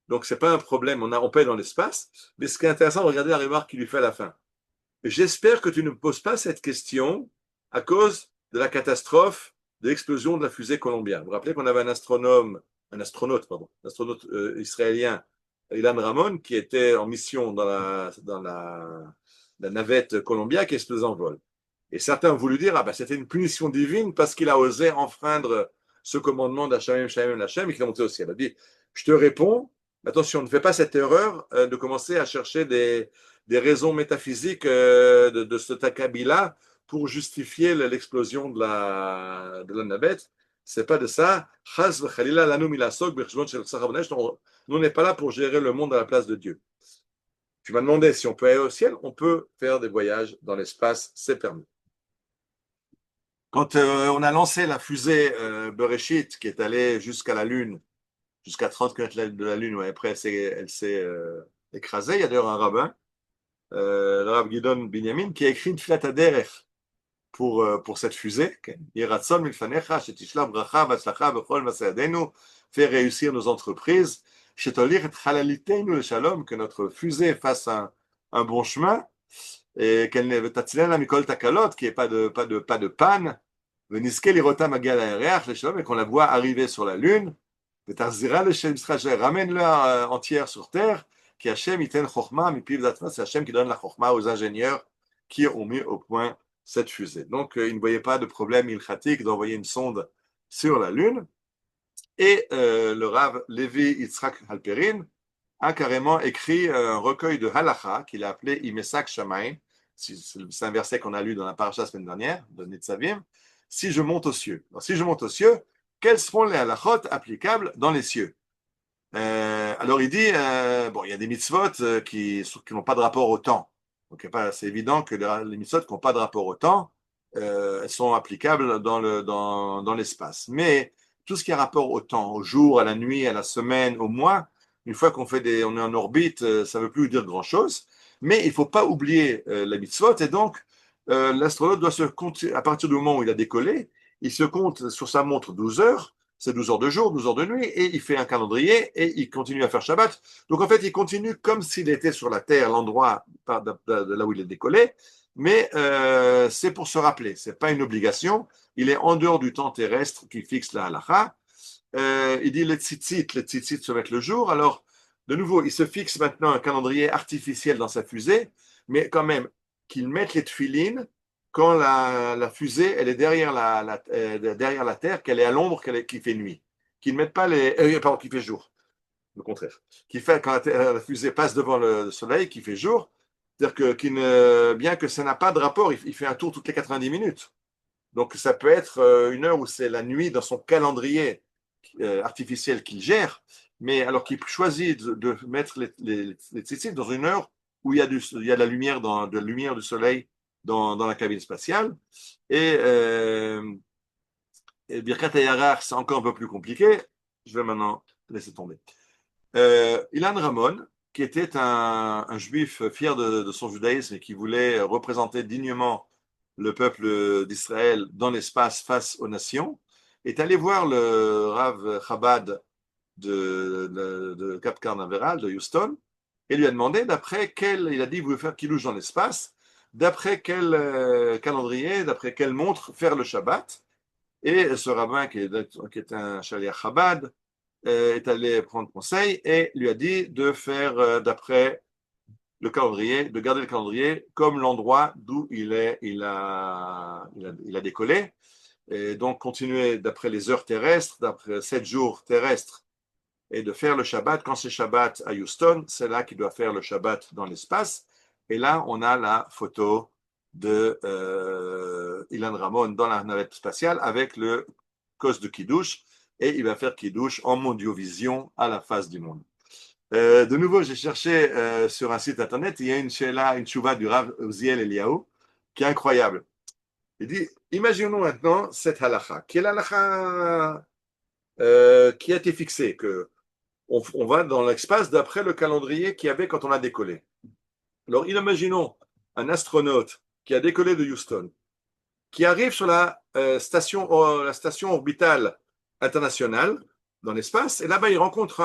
Donc c'est pas un problème, on peut être dans l'espace. Mais ce qui est intéressant, regardez la remarque qu'il lui fait à la fin. J'espère que tu ne me poses pas cette question à cause de la catastrophe de l'explosion de la fusée Columbia. Vous vous rappelez qu'on avait un astronaute israélien, Ilan Ramon, qui était en mission dans la navette Columbia qui explosait en vol. Et certains ont voulu dire, c'était une punition divine parce qu'il a osé enfreindre ce commandement d'Hachem, Shamim, Hachem, et qu'il est monté au ciel. Il a dit, je te réponds, attention, ne fais pas cette erreur de commencer à chercher des raisons métaphysiques de ce takabila pour justifier l'explosion de la navette. C'est pas de ça. Nous, on n'est pas là pour gérer le monde à la place de Dieu. Tu m'as demandé si on peut aller au ciel, on peut faire des voyages dans l'espace, c'est permis. Quand on a lancé la fusée Bereshit, qui est allée jusqu'à la Lune, jusqu'à 30 km de la Lune, après elle s'est écrasée, il y a d'ailleurs un rabbin, le Rav Gidon Binyamin, qui a écrit une Tfilat Haderech pour cette fusée. Yiratzon milfanecha, shetishlav bracha v'atzlacha b'chol masayadenu, fait réussir nos entreprises, shetolir et chalaliteinu le shalom, que notre fusée fasse un bon chemin, et qu'elle ne tatzilena mikol takalot, qu'il n'y ait pas de panne, v'niske lirota magia l'aéreach, le shalom, et qu'on la voit arriver sur la Lune, v'tarzira le shem Israël, ramène-la entière sur terre, qui Hachem iten chokhma mipiv datma, c'est Hachem qui donne la chokhma aux ingénieurs qui ont mis au point cette fusée. Donc, il ne voyait pas de problème ilchatique d'envoyer une sonde sur la Lune. Et le Rav Levi Yitzhak Halperin a carrément écrit un recueil de halacha qu'il a appelé Imesak Shamayim. C'est un verset qu'on a lu dans la paracha la semaine dernière de Nitzavim. Si je monte aux cieux. Alors, si je monte aux cieux, quels seront les halachot applicables dans les cieux? Alors il dit, il y a des mitzvot qui n'ont pas de rapport au temps. Donc c'est évident que les mitzvot qui n'ont pas de rapport au temps, elles sont applicables dans l'espace. Mais tout ce qui a rapport au temps, au jour, à la nuit, à la semaine, au mois, une fois on est en orbite, ça ne veut plus dire grand-chose. Mais il ne faut pas oublier la mitzvot. Et donc, l'astronaute doit se compter, à partir du moment où il a décollé, il se compte sur sa montre 12 heures. C'est 12 heures de jour, 12 heures de nuit, et il fait un calendrier, et il continue à faire Shabbat. Donc en fait, il continue comme s'il était sur la Terre, l'endroit de là où il est décollé, mais c'est pour se rappeler, c'est pas une obligation, il est en dehors du temps terrestre qui fixe la halakha. Il dit les tzitzit se mettent le jour, alors de nouveau, il se fixe maintenant un calendrier artificiel dans sa fusée, mais quand même, qu'il mette les tefilines quand la fusée, elle est derrière la Terre, qu'elle est à l'ombre, qu'il fait nuit. Qu'ils ne mettent pas qu'il fait jour. Le contraire. Quand la fusée passe devant le soleil, qu'il fait jour, c'est-à-dire bien que ça n'a pas de rapport, il fait un tour toutes les 90 minutes. Donc ça peut être une heure où c'est la nuit dans son calendrier artificiel qu'il gère, mais alors qu'il choisit de mettre les tzitzit dans une heure où il y a de la lumière, de la lumière du soleil dans la cabine spatiale. Et Birkat HaYarach, c'est encore un peu plus compliqué. Je vais maintenant laisser tomber. Ilan Ramon, qui était un juif fier de son judaïsme et qui voulait représenter dignement le peuple d'Israël dans l'espace face aux nations, est allé voir le Rav Chabad de Cap Canaveral, de Houston, et lui a demandé il a dit, vous voulez faire Kiddush dans l'espace, d'après quel calendrier, d'après quelle montre faire le Shabbat. Et ce rabbin, qui est un Shaliach Chabad, est allé prendre conseil et lui a dit de faire d'après le calendrier, de garder le calendrier comme l'endroit d'où il a décollé. Et donc continuer d'après les heures terrestres, d'après 7 jours terrestres, et de faire le Shabbat. Quand c'est Shabbat à Houston, c'est là qu'il doit faire le Shabbat dans l'espace. Et là, on a la photo de Ilan Ramon dans la navette spatiale avec le cos de Kiddush, et il va faire Kiddush en mondiovision à la face du monde. De nouveau, j'ai cherché sur un site internet, il y a une tchouva du Rav Uziel Eliyahu qui est incroyable. Il dit, imaginons maintenant cette halakha, qui est l'halakha qui a été fixée, que on va dans l'espace d'après le calendrier qu'il y avait quand on a décollé. Alors, imaginons un astronaute qui a décollé de Houston, qui arrive sur la station orbitale internationale dans l'espace, et là-bas, il rencontre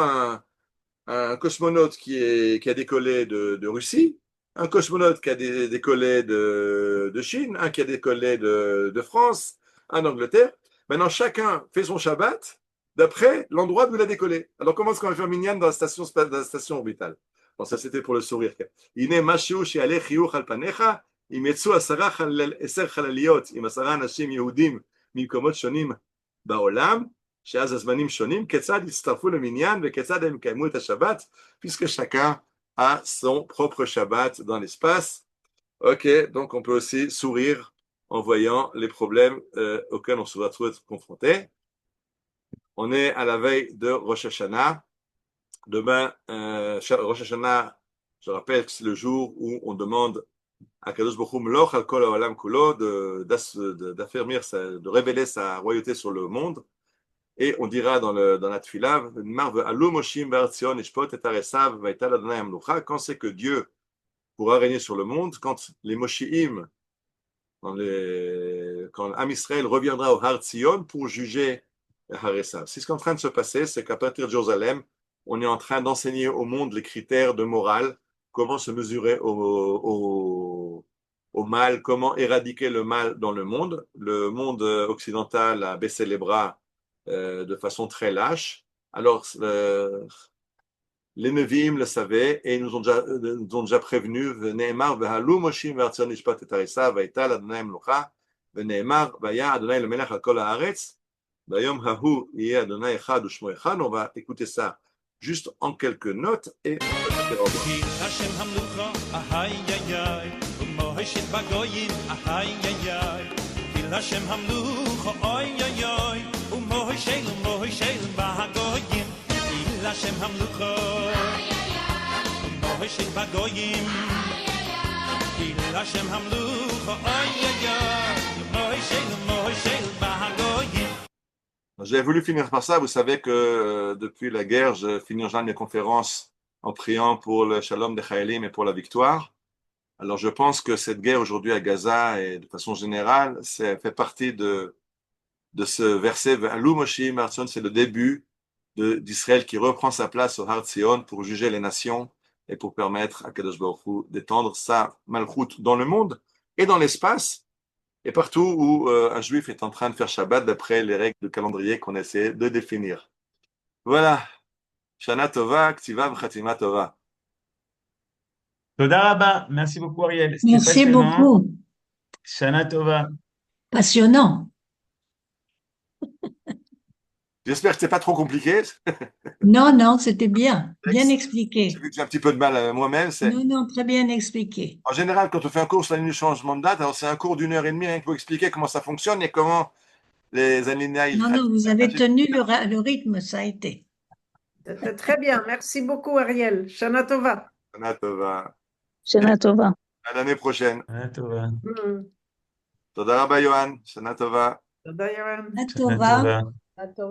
un cosmonaute qui a décollé de Russie, un cosmonaute qui a décollé de Chine, un qui a décollé de France, un d'Angleterre. Maintenant, chacun fait son Shabbat d'après l'endroit d'où il a décollé. Alors, comment est-ce qu'on va faire minyan dans la station orbitale? Bon, ça, c'était pour le sourire. Ine mashiu she'aleh chiyuch al panecha, im yetzu eser chalaliyot, im 10 anashim yehudim ממקומות שונים בעולם, שאז הזמנים שונים, כיצד יצטרפו למניין וכיצד הם יקיימו את השבת, puisque chacun a son propre Shabbat dans l'espace. Ok, donc on peut aussi sourire en voyant les problèmes auxquels on se retrouve confronté. On est à la veille de Rosh Hashanah. Demain, Rosh Hashanah, je rappelle que c'est le jour où on demande à Kadosh Baruch Hu Meloch al Kol Haolam Kulo d'affermir, de révéler sa royauté sur le monde. Et on dira dans la Tfila, quand c'est que Dieu pourra régner sur le monde, quand les Moshiim, quand Am Israël reviendra au Har Tzion pour juger Har Esav. Ce qui est en train de se passer, c'est qu'à partir de Jérusalem, on est en train d'enseigner au monde les critères de morale, comment se mesurer au mal, comment éradiquer le mal dans le monde. Le monde occidental a baissé les bras de façon très lâche. Alors, les Nevi'im le savaient et nous ont déjà prévenus. Ne'emar v'halu moshim v'artzion nishpat et harisa v'aytal Adonai mlucha v'ne'emar v'aya Adonai lemelech al kol haaretz v'ayom hahu yeh Adonai echad u'shmo echad. On va écouter ça juste en quelques notes et Hashem Hamlucho, Moishik Bagoyim, Hashem Hamlucho, Moishik Bagoyim. J'ai voulu finir par ça. Vous savez que depuis la guerre, je finis en général mes conférences en priant pour le shalom des Chayalim et pour la victoire. Alors je pense que cette guerre aujourd'hui à Gaza et de façon générale, ça fait partie de ce verset. Alou Moshim Artzion, c'est le début d'Israël qui reprend sa place au Har Tzion pour juger les nations et pour permettre à Kadosh Baruch Hu d'étendre sa malchoute dans le monde et dans l'espace et partout où un juif est en train de faire Shabbat d'après les règles de calendrier qu'on essaie de définir. Voilà. Shana Tova, Ktiva V'Chatima Tova. Toda Rabba. Merci beaucoup, Ariel. C'était Merci passionnant. beaucoup. Shana Tova. Passionnant. J'espère que ce n'est pas trop compliqué. Non, non, c'était bien. Bien expliqué. J'ai vu que j'ai un petit peu de mal moi-même. Non, non, très bien expliqué. En général, quand on fait un cours sur la ligne du changement de date, alors c'est un cours d'1 heure et demie rien que pour expliquer comment ça fonctionne et comment les alinéas... Non, non, vous avez tenu le rythme, ça a été. C'était très bien. Merci beaucoup, Ariel. Shana Tova. Shana Tova. Shana Tova. À l'année prochaine. Shana Tova. Toda Rabba Yohan. Shana Tova. Toda Yohan. Shana Tova. Tova.